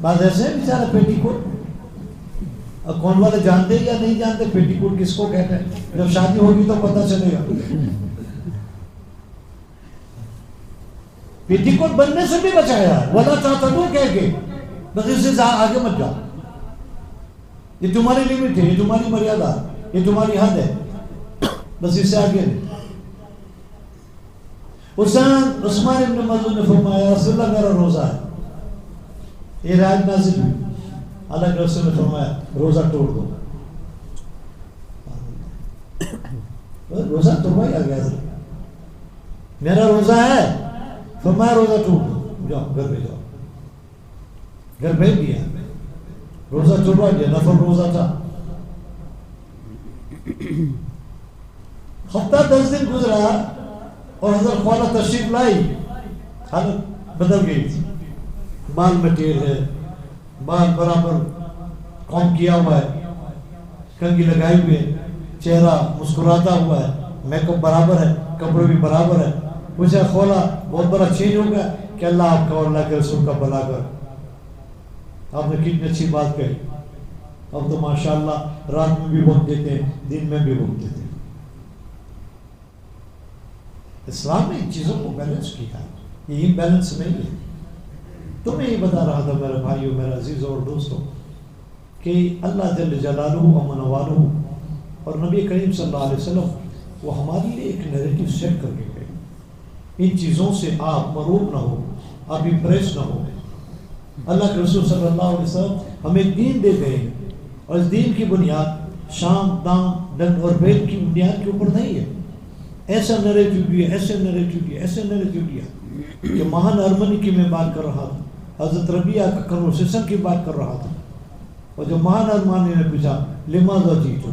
بعض ایسے ہیں بیچارے پیٹی کوٹ، اب کون والے جانتے یا نہیں جانتے پیٹی کوٹ کس کو کہتے ہیں، جب شادی ہوگی تو پتہ چلے گا. پیٹی کوٹ بننے سے بھی بچایا ولا تعتدوا کہہ کے، بس اس سے آگے مت جاؤ. یہ تمہاری لیمٹ ہے، یہ تمہاری مریادہ، یہ تمہاری حد ہے، بس اس سے آگے نہیں. عثمان ابن مظعون نے فرمایا رسول اللہ میرا روزہ ہے. یہ رائے نازل ہوئی، اللہ کے رسول نے فرمایا روزہ توڑ دو. روزہ توڑوائی آ گیا، میرا روزہ ہے، فرمایا روزہ توڑ دو، جاؤ گھر بھیج جاؤ. گھر بھیج دیا، روزہ توڑوا دیا، نفل روزہ تھا. ہفتہ 10 دن گزرا اور حضرت خالہ تشریف لائی، حالت بدل گئی تھی. بال میں ٹیڑھ ہے، بال برابر قوم کیا ہوا ہے، کنگھی لگائی ہوئے، چہرہ مسکراتا ہوا ہے، میک اپ برابر ہے، کپڑے بھی برابر ہے. پوچھا خالہ بہت بڑا چینج ہو گیا کہ اللہ آپ کا اور اللہ کے رسول کا بھلا کر. آپ نے کتنی اچھی بات کہی، اب تو ماشاءاللہ رات میں بھی وقت دیتے ہیں، دن میں بھی وقت دیتے ہیں. اسلام نے ان چیزوں کو بیلنس کیا ہے، یہ بیلنس نہیں ہے. تو میں یہ بتا رہا تھا میرے بھائیوں، میرے عزیزوں اور دوستوں کہ اللہ جل جلالہ و منوالہ اور نبی کریم صلی اللہ علیہ وسلم وہ ہمارے لیے ایک نیریٹو سیٹ کر کے گئے. ان چیزوں سے آپ مروب نہ ہو، آپ امپریس نہ ہو. اللہ کے رسول صلی اللہ علیہ وسلم ہمیں دین دے گئے اور اس دین کی بنیاد شام، دام، ڈنگ اور بیل کی بنیاد کے اوپر نہیں ہے. ایسا نیریٹو بھی ہے، ایسے نیریٹو بھی ہے، ایسے نیریٹو بھی ہے کہ مہان ارمنی کی میں بات کر رہا تھا، حضرت ربیعہ کا کنورسیشن کی بات کر رہا تھا. اور جو مہان ارمانی نے پوچھا لماذا جیتو،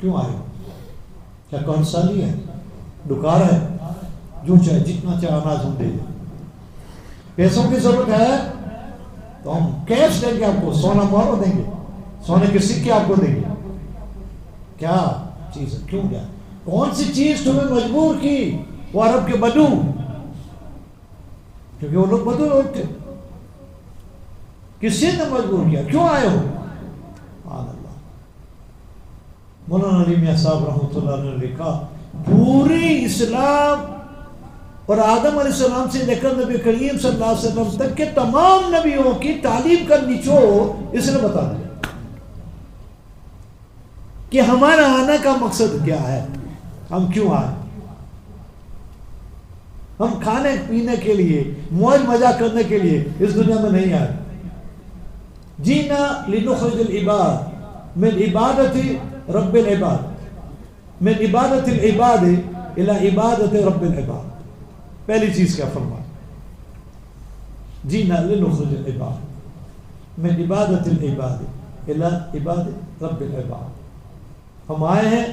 کیوں آئے، کیا کون سالی ہے، ڈکار ہے، جو چاہے جتنا چاہے اناج ہم دے دیں. پیسوں کی ضرورت ہے تو ہم کیش دیں گے آپ کو، سونا مہر دیں گے، سونے کے سکے آپ کو دیں گے. کیا چیز ہے؟ کیوں کیا؟ کون سی چیز تمہیں مجبور کی؟ وہ عرب کے بدو، کیونکہ وہ لوگ بدو لوگ تھے. کس چیز نے مجبور کیا؟ کیوں آئے ہو؟ سبحان اللہ. مولانا علی میاں صاحب رحمۃ اللہ نے لکھا پوری اسلام اور آدم علیہ السلام سے لے کر نبی کریم صلی اللہ علیہ وسلم تک کے تمام نبیوں کی تعلیم کا نچوڑ اس نے بتا دیا کہ ہمارا آنے کا مقصد کیا ہے، ہم کیوں آئے. ہم کھانے پینے کے لیے، موج مزہ کرنے کے لیے اس دنیا میں نہیں آئے. جینا لنخرج العباد من عبادت رب العباد، من عبادت العباد الى عبادت رب العباد. پہلی چیز کیا فرمایا؟ جینا لنخرج العباد من عبادت العباد الى عبادت رب العباد. ہم آئے ہیں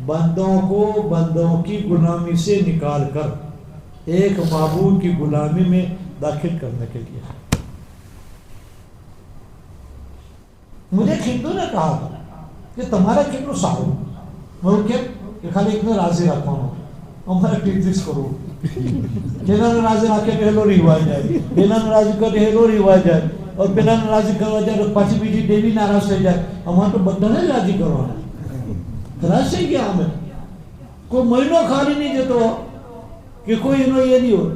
بندوں کو بندوں کی غلامی سے نکال کر ایک معبود کی غلامی میں داخل کرنے کے لیے. مجھے ہندو نے کہا تھا کہ تمہارا کتنا سارو میں کہ خالی اتنا راضی رکھا ہوں ہمارا ٹیچرس کرو بنا راضی رکھے ہیلوری ہوا جائے، بنا راضی کر ہیلوری ہوا جائے، اور بنا راضی کروا جائے پچ بیٹی دیوی ناراض ہو جائے. ہمارا تو بدہ نہیں راضی کروانا خلاص سے کیا ہمیں کوئی مہینوں خالی نہیں دیتا کہ کوئی انہوں یہ نہیں ہو.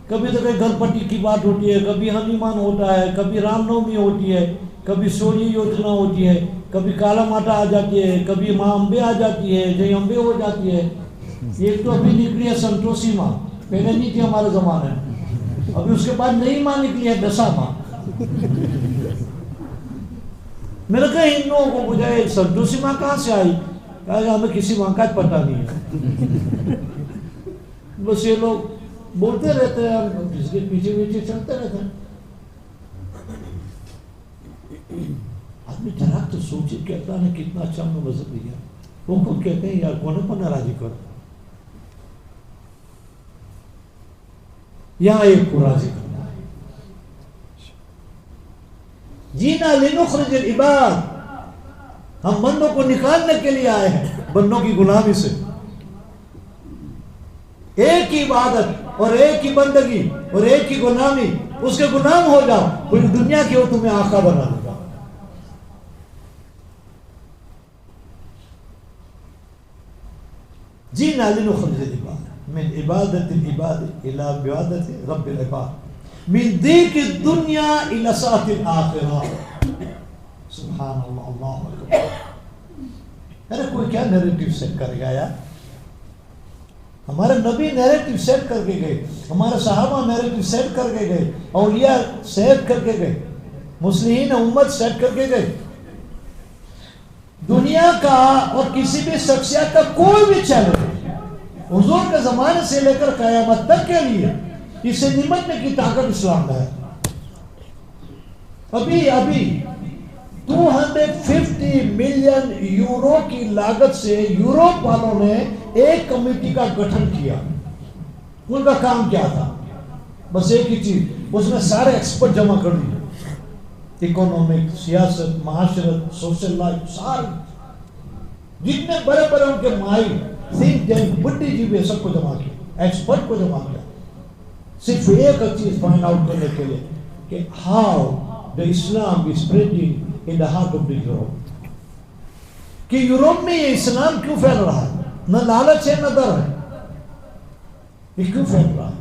کبھی تو کوئی گنپتی کی بات ہوتی ہے، کبھی ہنیمان ہوتا ہے، کبھی رام نومی ہوتی ہے، کبھی سوری یوجنا ہوتی ہے، کبھی کالا ماتا آ جاتی ہے، کبھی ماں امبے آ جاتی ہے، جی امبے ہو جاتی ہے. ایک تو ابھی نکلی ہے سنتوشی ماں، پہلے نہیں تھی ہمارے زمانے میں، ابھی اس کے بعد نئی ماں نکلی ہے دسا ماں. میں نے کہا ہندوؤں کو بجائے سنتوشی ماں کہاں سے آئی؟ کہا کہ ہمیں کسی ماں کا پتہ نہیں ہے. بس یہ لوگ بولتے رہتے ہیں، اس کے پیچھے پیچھے چلتے رہتے ہیں. آدمی ذرا تو سوچے کہ اللہ نے کتنا اچھا ہمیں مذہب دیا. وہ خود کہتے ہیں یار کون کو ناراضی کرو، یہاں ایک کو راضی کرنا ہے. جینا لنخرج العباد، ہم بندوں کو نکالنے کے لیے آئے ہیں بندوں کی غلامی سے. ایک ہی عبادت اور ایک ہی بندگی اور ایک ہی غلامی، اس کے غلام ہو جاؤ، پوری دنیا کی وہ تمہیں آقا بنا دے گا. جینا لنخرج العباد من عبادت العباد الى عبادت رب العباد من ضيق الدنيا الى سعة الآخرة. سبحان اللہ، اللہ اکبر. ارے کوئی کیا نیریٹو سیٹ کر گیا یار؟ ہمارے نبی نیریٹو سیٹ کر کے گئے، ہمارے صحابہ نیریٹو سیٹ کر کے گئے، اولیاء سیٹ کر کے گئے، مسلمین امت سیٹ کر کے گئے. دنیا کا اور کسی بھی شخصیت کا کوئی بھی چیلنج حضور کے زمانے سے لے کر قیامت تک کے لیے اسے نمٹنے کی طاقت اسلام میں ہے. ابھی 250 ملین یورو کی لاگت سے یورپ والوں نے ایک کمیٹی کا گٹھن کیا. ان کا کام کیا تھا؟ بس ایک ہی چیز، اس میں سارے ایکسپرٹ جمع کر دیے، اکنامک، سیاست، معاشرت، سوشل لائف، سارے جتنے بڑے بڑے ان کے ماہر تھنک ٹینک بڈی جی بھی سب کو جمع کیا، ایکسپرٹ کو جمع کیا، صرف ایک چیز فائنڈ آؤٹ کرنے کے لیے کہ how the Islam is spreading in the heart of the Europe. کہ یورپ میں یہ اسلام کیوں پھیل رہا ہے؟ نہ لالچ ہے نہ ڈر ہے، یہ کیوں پھیل رہا ہے؟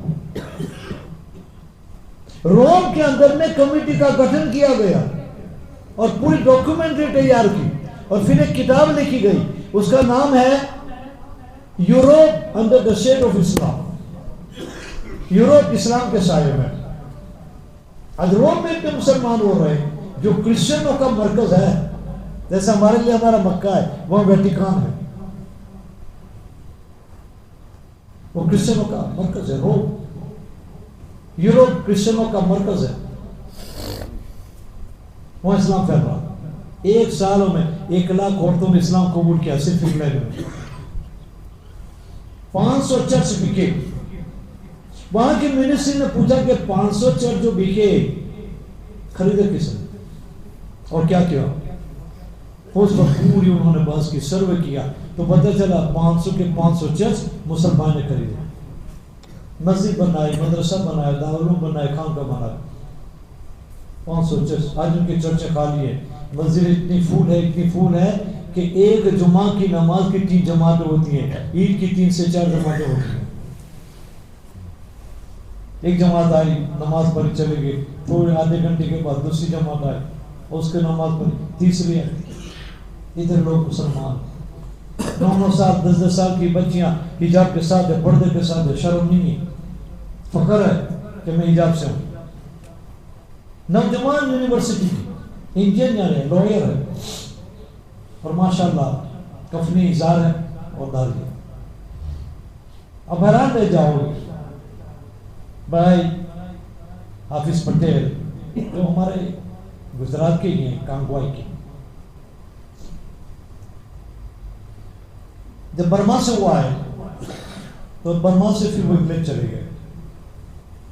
روم کے اندر میں کمیٹی کا گٹھن کیا گیا اور پوری ڈاکیومنٹری تیار کی اور پھر ایک کتاب لکھی گئی، اس کا نام ہے Europe under the shade of Islam. یورپ اسلام کے سائے میں. آج روم میں اتنے مسلمان ہو رہے ہیں جو کرسچنوں کا مرکز ہے، جیسے ہمارے لیے ہمارا مکہ ہے، وہاں ویٹیکان ہے، وہ کرسچنوں کا مرکز ہے. روم یورپ کرسچنوں کا مرکز ہے، وہاں اسلام پھیل رہا. ایک سالوں میں 1 لاکھ عورتوں نے اسلام قبول کیا صرف انگلینڈ میں. 500 سرٹیفکیٹ. وہاں کے منسٹری نے پوچھا کہ 500 چرچ جو بکے خریدے کس نے اور کیا کیا؟ اس وقت پوری انہوں نے بحث کی، سروے کیا تو پتہ چلا 500 کے 500 چرچ مسلمان نے خریدے، مسجد بنائے، مدرسہ بنایا، دارالعلوم بنائے، خانقاہ بنائے، 500 چرچ۔ آج ان کے چرچیں خالی ہیں، مسجد اتنی فول ہے کہ ایک جمعہ کی نماز کی 3 جماعتیں ہوتی ہیں، عید کی 3 سے 4 جماعتیں ہوتی ہیں۔ ایک جماعت آئی، نماز پڑھی چلے گئے، تھوڑے آدھے گھنٹے کے بعد دوسری جماعت آئی، اس کے نماز پڑھی، تیسری آئی۔ ادھر لوگ مسلمان 9 سال 10 سال کی بچیاں حجاب کے ساتھ ہے، پردے کے ساتھ ہے، شرم نہیں ہے، فخر ہے کہ میں حجاب سے ہوں۔ نوجوان یونیورسٹی انجینئر ہے، لوئر ہے، اور ماشاءاللہ کفنی ازار ہے اور داڑھی ہے۔ اب حیران رہ جاؤ گے بھائی حافظ پٹیل جو ہمارے گجرات کے ہی ہیں، کانگوائی کے، جب برما سے وہ آئے تو برما سے پھر وہ انگلینڈ چلے گئے،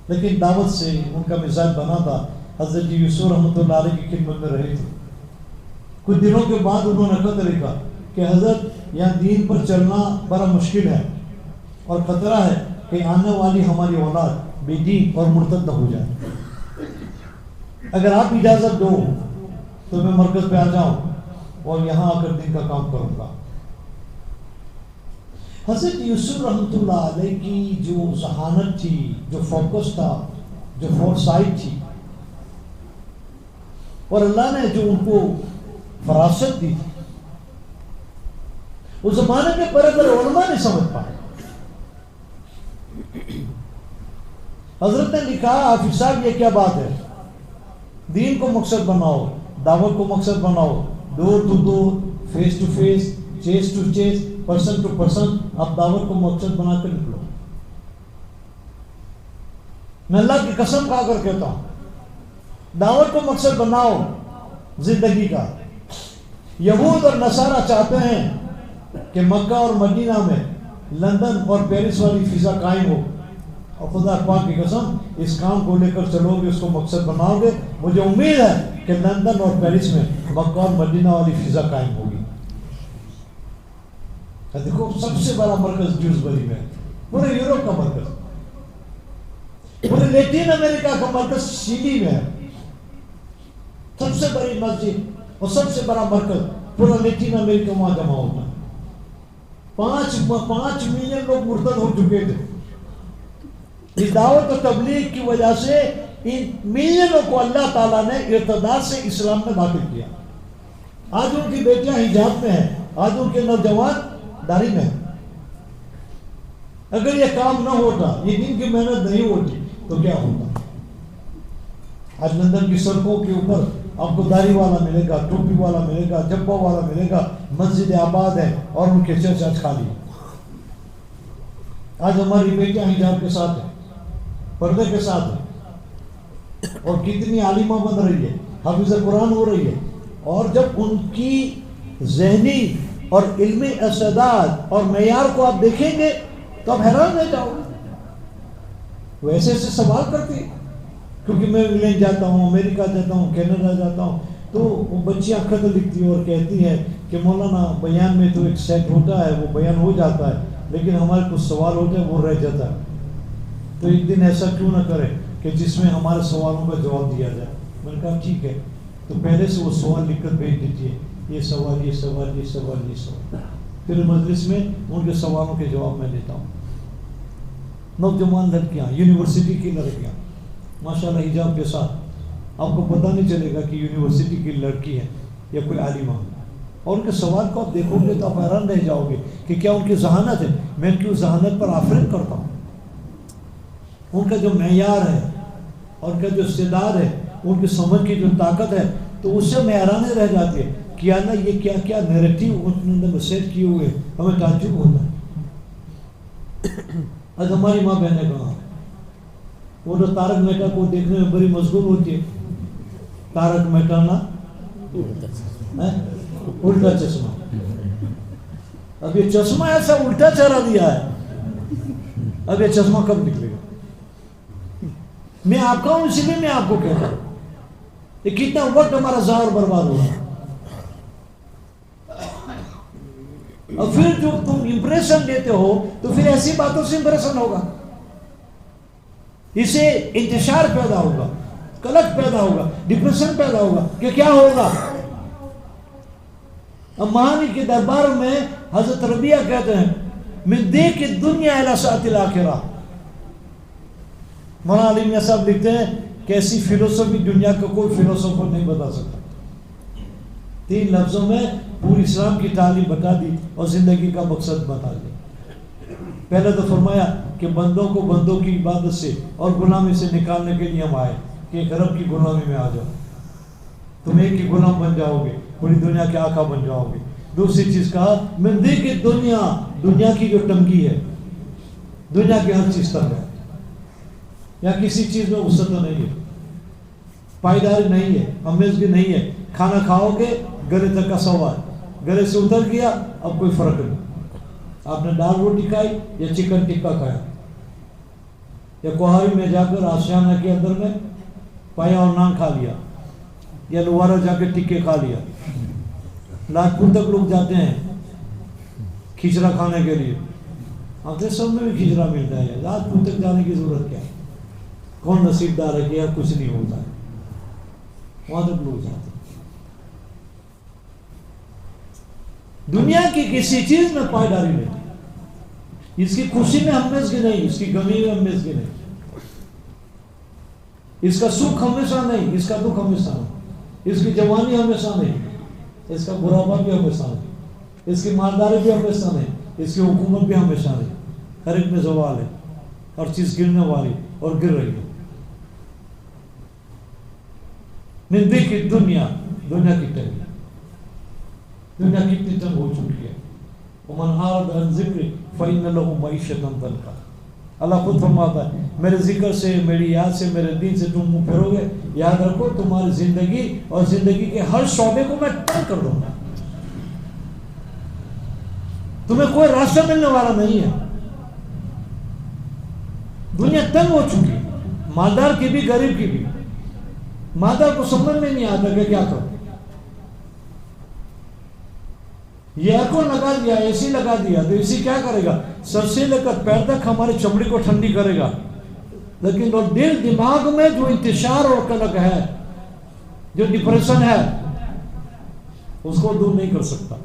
لیکن دعوت سے ان کا مزاج بنا تھا، حضرت یوسف رحمۃ اللہ علیہ کی خدمت میں رہے تھے۔ کچھ دنوں کے بعد انہوں نے خط لکھا کہ حضرت یہاں دین پر چلنا بڑا مشکل ہے اور خطرہ ہے کہ آنے والی ہماری اولاد بے دین اور مرتد نہ ہو جائے، اگر آپ اجازت دو تو میں مرکز پہ آ جاؤں اور یہاں آ کر دین کا کام کروں گا۔ حضرت یوسف رحمۃ اللہ علیہ کی جو ذہانت تھی، جو فوکس تھا، جو فورسائٹ تھی، اور اللہ نے جو ان کو فراست دی تھی، اس زمانے کے بڑے بڑے علماء نہیں سمجھ پائے۔ حضرت نے لکھا حافظ صاحب یہ کیا بات ہے، دین کو مقصد بناؤ، دعوت کو مقصد بناؤ، door to door, face to face, chase to chase, person to person, آپ دعوت کو مقصد بنا کر نکلو۔ میں اللہ کی قسم کھا کر کہتا ہوں، دعوت کو مقصد بناؤ زندگی کا۔ یہود اور نصارہ چاہتے ہیں کہ مکہ اور مدینہ میں لندن اور پیرس والی فضا قائم ہو، اور خدا پاک کی قسم اس کام کو لے کر چلو گے، اس کو مقصد بناؤ گے، مجھے امید ہے کہ لندن اور پیرس میں مکہ اور مدینہ والی فضا قائم ہوگی۔ دیکھو سب سے بڑا مرکز ڈیوزبری میں ہے، پورے یورپ کا مرکز، پورے لیٹن امریکہ کا مرکز چلی میں ہے، سب سے بڑی مسجد اور سب سے بڑا مرکز پورا لیٹن امریکہ وہاں جمع ہوتا ہے۔ 5 ملین لوگ مرتد ہو چکے تھے، اس دعوت و تبلیغ کی وجہ سے ان ملینوں کو اللہ تعالیٰ نے ارتداد سے اسلام میں داخل کیا۔ آج ان کی بیٹیاں حجاب میں ہیں، آج ان کے نوجوان داڑھی میں ہیں۔ اگر یہ کام نہ ہوتا، یہ دن کی محنت نہیں ہوتی تو کیا ہوتا؟ آج لندن کی سڑکوں کے اوپر آپ کو داڑھی والا ملے گا، ٹوپی والا ملے گا، جبہ والا ملے گا، مسجد آباد ہے اور ان کے چرچ آج خالی ہے۔ آج ہماری بیٹیاں حجاب کے ساتھ ہیں، پردے کے ساتھ ہیں، اور کتنی عالمہ بن رہی ہے، حافظ قرآن ہو رہی ہے، اور جب ان کی ذہنی اور علمی استعداد اور معیار کو آپ دیکھیں گے تو آپ حیران رہ جاؤ گے۔ وہ ایسے ایسے سوال کرتی ہیں، کیونکہ میں انگلینڈ جاتا ہوں، امریکہ جاتا ہوں، کینیڈا جاتا ہوں، تو وہ بچیاں خط لکھتی ہیں اور کہتی ہیں کہ مولانا بیان میں تو ایک سیٹ ہوتا ہے، وہ بیان ہو جاتا ہے، لیکن ہمارے کچھ سوال ہوتے ہیں وہ رہ جاتا ہے، تو ایک دن ایسا کیوں نہ کرے کہ جس میں ہمارے سوالوں کا جواب دیا جائے۔ میں نے کہا ٹھیک ہے، تو پہلے سے وہ سوال لکھ کر بھیج دیتی ہے، یہ سوال، یہ سوال، یہ سوال، یہ سوال، پھر مجلس میں ان کے سوالوں کے جواب میں دیتا ہوں۔ نوجوان لڑکیاں، یونیورسٹی کی لڑکیاں ماشاءاللہ حجاب کے ساتھ، آپ کو پتہ نہیں چلے گا کہ یونیورسٹی کی لڑکی ہے یا کوئی عالمہ، اور ان کے سوال کو آپ دیکھو گے تو آپ حیران رہ جاؤ گے کہ کیا ان کی ذہانت ہے۔ میں کیوں ذہانت پر آفرین کرتا ہوں، ان کا جو معیار ہے اور ان کا جو استعداد ہے، ان کی سمجھ کی جو طاقت ہے، تو اس سے معیارانیں رہ جاتی ہے کیا نا، یہ کیا کیا نیریٹیو انہوں نے سیٹ کیے ہوئے، ہمیں تعجب ہوتا ہے۔ آج ہماری ماں بہنیں کہاں، وہ تو تارک مہتا کو دیکھنے میں بڑی مشغول ہوتی ہے، تارک مہتا نا الٹا چشمہ، اب یہ چشمہ ایسا الٹا چہرہ دیا ہے، اب یہ چشمہ کب نکلے گا؟ میں آپ کا ہوں اسی لیے میں آپ کو کہتا ہوں کہ کتنا وقت ہمارا ضائع اور برباد ہو رہا ہے. اور پھر جو تم امپریشن دیتے ہو تو پھر ایسی باتوں سے امپریشن ہوگا, اسے انتشار پیدا ہوگا, کلک پیدا ہوگا, ڈپریشن پیدا ہوگا کہ کیا ہوگا. اب مہانی کے دربار میں حضرت ربیہ کہتے ہیں من دیکھ دنیا الی ساعت الاخرہ. مولانا علی میاں صاحب لکھتے ہیں کہ ایسی فلسفی دنیا کا کوئی فلسفر نہیں بتا سکتا. 3 لفظوں میں پوری اسلام کی تعلیم بتا دی اور زندگی کا مقصد بتا دیا. پہلے تو فرمایا کہ بندوں کو بندوں کی عبادت سے اور غلامی سے نکالنے کے لیے ہم آئے کہ ایک رب کی غلامی میں آ جاؤ, تم ایک ہی غلام بن جاؤ گے, پوری دنیا کے آقا بن جاؤ گے. دوسری چیز کہا میں دیکھ دنیا کی جو تنگی ہے, دنیا کی ہر چیز تنگ ہے, یا کسی چیز میں وسعت نہیں ہے, پائیداری نہیں ہے, امیزگی نہیں ہے. کھانا کھاؤ گے گلے تک کا سوال, گلے سے اتر گیا اب کوئی فرق نہیں. آپ نے دال روٹی کھائی یا چکن ٹکا کھایا, یا کوہاری میں جا کر آشیانہ کے اندر میں پایا اور نان کھا لیا, یا لوارا جا کے ٹکے کھا لیا. لاجپور تک لوگ جاتے ہیں کھچڑا کھانے کے لیے, آپ سب میں بھی کھچڑا ملتا ہے. لاجپور تک جانے کی ضرورت کیا ہے؟ کون نصیب دار ہے کہ یار کچھ نہیں ہوتا ہے, وہاں تک لوگ جاتے ہیں. دنیا کی کسی چیز میں پائیداری نہیں, اس کی خوشی میں ہمیشہ نہیں, اس کی غمی میں ہمیشہ نہیں, اس کا سکھ ہمیشہ نہیں, اس کا دکھ ہمیشہ نہیں, اس کی جوانی ہمیشہ نہیں, اس کا بڑھاپا بھی ہمیشہ نہیں, اس کی مالداری بھی ہمیشہ نہیں, اس کی حکومت بھی ہمیشہ نہیں. ہر ایک میں زوال ہے, ہر چیز گرنے والی اور گر رہی ہے. من دیکھی دنیا کی تنگی, دنیا کتنی تنگ ہو چکی ہے. ومن اعرض عن ذکری فإن له معیشة ضنکا. اللہ خود فرماتا ہے میرے ذکر سے, میری یاد سے, میرے دین سے تم منہ پھیرو گے, یاد رکھو تمہاری زندگی اور زندگی کے ہر شعبے کو میں تنگ کر دوں گا, تمہیں کوئی راستہ ملنے والا نہیں ہے. دنیا تنگ ہو چکی, مالدار کی بھی غریب کی بھی. مالدار کو سمجھ میں نہیں آتا کہ کیا کرو. یہ ایئر کون لگا دیا, اے سی لگا دیا, تو اسی کیا کرے گا؟ سر سے لے کر پیر تک ہماری چمڑی کو ٹھنڈی کرے گا, لیکن وہ دل دماغ میں جو انتشار اور قلق ہے, جو ڈپریشن ہے, اس کو دور نہیں کر سکتا.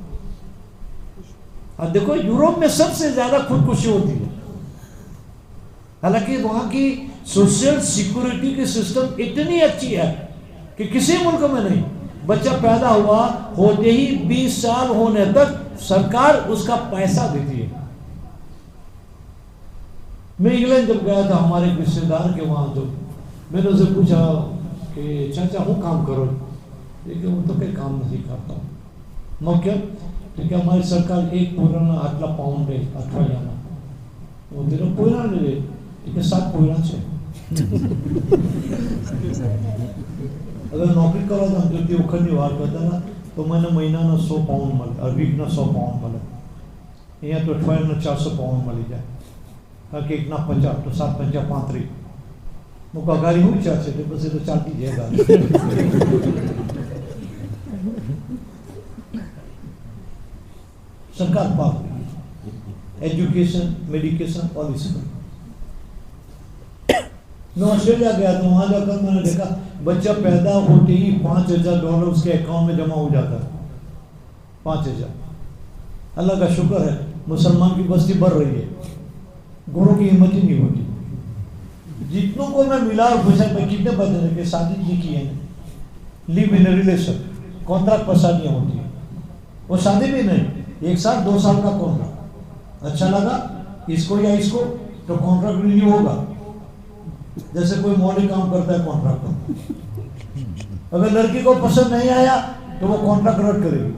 دیکھو یورپ میں سب سے زیادہ خودکشی ہوتی ہے, حالانکہ وہاں کی سوشل سیکورٹی کی سسٹم اتنی اچھی ہے کہ کسی ملک میں نہیں. بچہ پیدا ہوا ہوتے ہی 20 سال ہونے تک سرکار اس کا پیسہ دیتی ہے. میں انگلینڈ جب گیا تھا ہمارے رشتے دار کے وہاں, تو میں نے اسے پوچھا کہ چاچا وہ کام کرو, لیکن وہ تو کوئی کام نہیں کرتا ہوں. موقع کیونکہ ہماری سرکار ایک پورانا 8 પાઉન્ડ ہے, 8 جانا وہ تیرا پورا لے لے, ٹھیک ہے 7 پورا છે. اگر نوکری کرو تو ہم جو وقت نہیں وار کرتا نا, تو میں نے مہینہ 100 પાઉન્ડ મળે, اور ویک 100 પાઉન્ડ મળે. અહીંયા તો અઠવાડિયાના 400 પાઉન્ડ મળી જાય, કારણ કે 1 તો 7 5 35 હું પગારી હું ચાર છે તો પછી તો ચાલતી જાય ગાડી. સરકાર પાક એજ્યુકેશન, મેડિકેશન, પોલિસી. میں آسٹریلیا گیا تو وہاں جا کر میں نے دیکھا بچہ پیدا ہوتے ہی $5,000 اس کے اکاؤنٹ میں جمع ہو جاتا ہے. 5,000. اللہ کا شکر ہے مسلمان کی بستی بڑھ رہی ہے, گھوڑوں کی ہمت ہی نہیں ہوتی. جتنوں کو میں ملا اور پوچھا میں کتنے بچے کہ شادی نہیں کی ہے, لیو ان ریلیشن, کانٹریکٹ پر شادیاں ہوتی ہیں. وہ شادی بھی نہیں, 1 سال 2 سال کا کانٹریکٹ, اچھا لگا اس کو یا اس کو تو کانٹریکٹ ریلیو ہوگا. جیسے کوئی مولوی کام کرتا ہے کانٹریکٹ, اگر لڑکی کو پسند نہیں آیا تو وہ کانٹریکٹ رد کرے گی,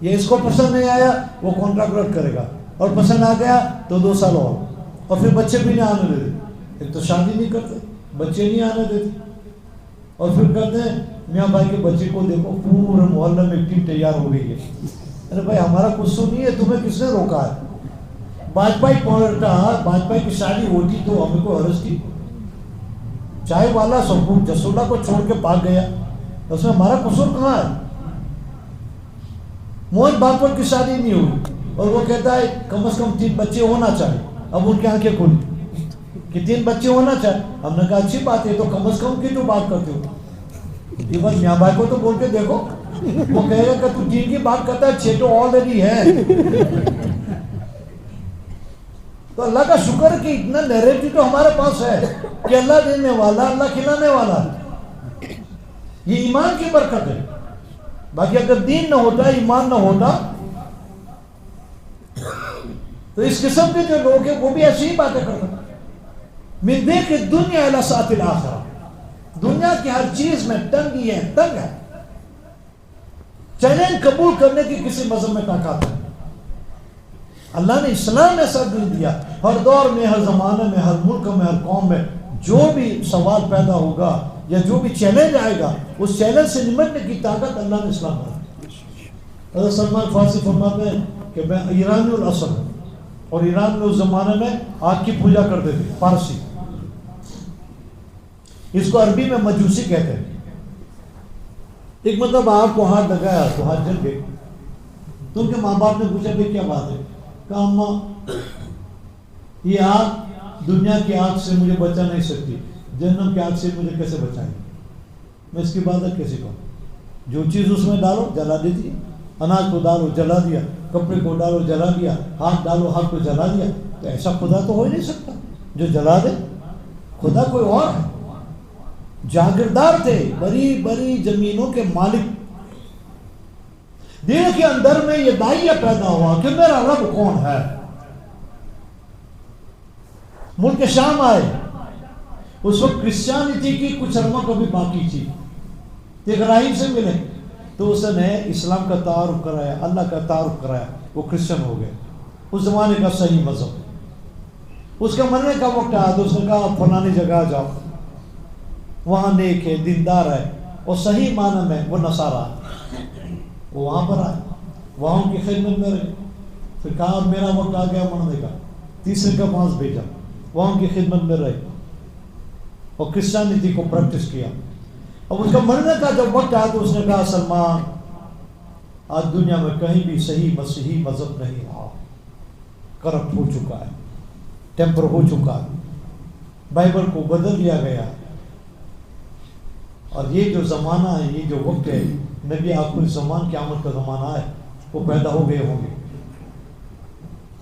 یا اس کو پسند نہیں آیا وہ کانٹریکٹ رد کرے گا, اور پسند آ گیا تو 2 سال اور پھر بچے بھی نہیں آنے دیتے. ایک تو شادی نہیں کرتے, بچے نہیں آنے دیتے, اور پھر کہتے ہیں میاں بھائی کے بچے کو دیکھو پورے محلے میں ٹیم تیار ہو گئی ہے. ارے بھائی ہمارا قصور نہیں ہے, تمہیں کس نے روکا ہے؟ واجپئی کی شادی ہوتی تو ہمیں کو حرج تھی, چائے والا رسول کو چھوڑ کے بھاگ گیا، اس میں ہمارا قصور کہاں ہے؟ موہن بھاگوت کی شادی نہیں ہوئی اور وہ کہتا ہے کم از کم 3 بچے ہونا چاہیے. اب ان کی آنکھیں کھلی کہ 3 بچے ہونا چاہیے. ہم نے کہا اچھی بات ہے، تو کم از کم کی تو بات کرتے ہو. یہ بس میاں بھائی کو تو بول کے دیکھو، وہ کہے گا کہ تو 3 کی بات کرتا ہے، 6 تو آلریڈی ہے. تو اللہ کا شکر کہ اتنا نیریٹو تو ہمارے پاس ہے کہ اللہ دینے والا، اللہ کھلانے والا. یہ ایمان کی برکت ہے. باقی اگر دین نہ ہوتا، ایمان نہ ہوتا، تو اس قسم کے جو لوگ ہیں وہ بھی ایسی ہی باتیں کرتے. من دیکھ دنیا الی ساعۃ الآخرہ، دنیا کی ہر چیز میں تنگی ہے، تنگ ہے. چیلنج قبول کرنے کی کسی مذہب میں طاقت ہے. اللہ نے اسلام ایسا دین دیا، ہر دور میں، ہر زمانے میں، ہر ملک میں، ہر قوم میں جو بھی سوال پیدا ہوگا یا جو بھی چیلنج آئے گا، اس چیلنج سے نمٹنے کی طاقت اللہ نے اسلام میں. حضرت سلمان فارسی فرماتے ہیں کہ میں ایرانی الاصل ہوں، اور ایران میں اس زمانے میں آگ کی پوجا کرتے تھے. فارسی، اس کو عربی میں مجوسی کہتے ہیں. ایک مطلب آگ کو ہاتھ لگایا تو ہاتھ جل گئے. تو ان کے ماں باپ نے پوچھا بھائی کیا بات ہے؟ کہا اماں یہ آگ دنیا کی آگ سے مجھے بچا نہیں سکتی، جہنم کی آگ سے مجھے کیسے بچائے؟ میں اس کی عبادت کیسے کروں؟ جو چیز اس میں ڈالو جلا دیتی، اناج کو ڈالو جلا دیا، کپڑے کو ڈالو جلا دیا، ہاتھ ڈالو ہاتھ کو جلا دیا. تو ایسا خدا تو ہو ہی نہیں سکتا جو جلا دے. خدا کوئی اور ہے. جاگیردار تھے، بڑی بڑی زمینوں کے مالک. دل کے اندر میں یہ دائیا پیدا ہوا کہ میرا رب کون ہے. ملک شام آئے، اس وقت کرسچینٹی کی کچھ عربوں کو بھی باقی تھی. ابراہیم سے ملے تو اس نے اسلام کا تعارف کرایا، اللہ کا تعارف کرایا، وہ کرسچن ہو گئے. اس زمانے کا صحیح مذہب. اس کا مرنے کا وقت آیا تو اس نے کہا فلانی جگہ جاؤ، وہاں نیک ہے، دیندار ہے، اور صحیح معنی میں وہ نصارہ ہے. وہ وہاں پر آئے، وہاں ان کی خدمت میں رہے. پھر کہا میرا وقت آ گیا مرنے کا. تیسرے کا پاس بھیجا، وہاں ان کی خدمت میں رہے اور کرسچینٹی کو پریکٹس کیا. اب اس کا مرنے کا جب وقت آیا تو اس نے کہا سلمان آج دنیا میں کہیں بھی صحیح مسیحی مذہب نہیں رہا، کرپٹ ہو چکا ہے، ٹیمپر ہو چکا ہے، بائبل کو بدل دیا گیا. اور یہ جو زمانہ ہے، یہ جو وقت ہے، نبی آخر زمان قیامت کا زمانہ ہے، وہ پیدا ہو گئے ہوں گے.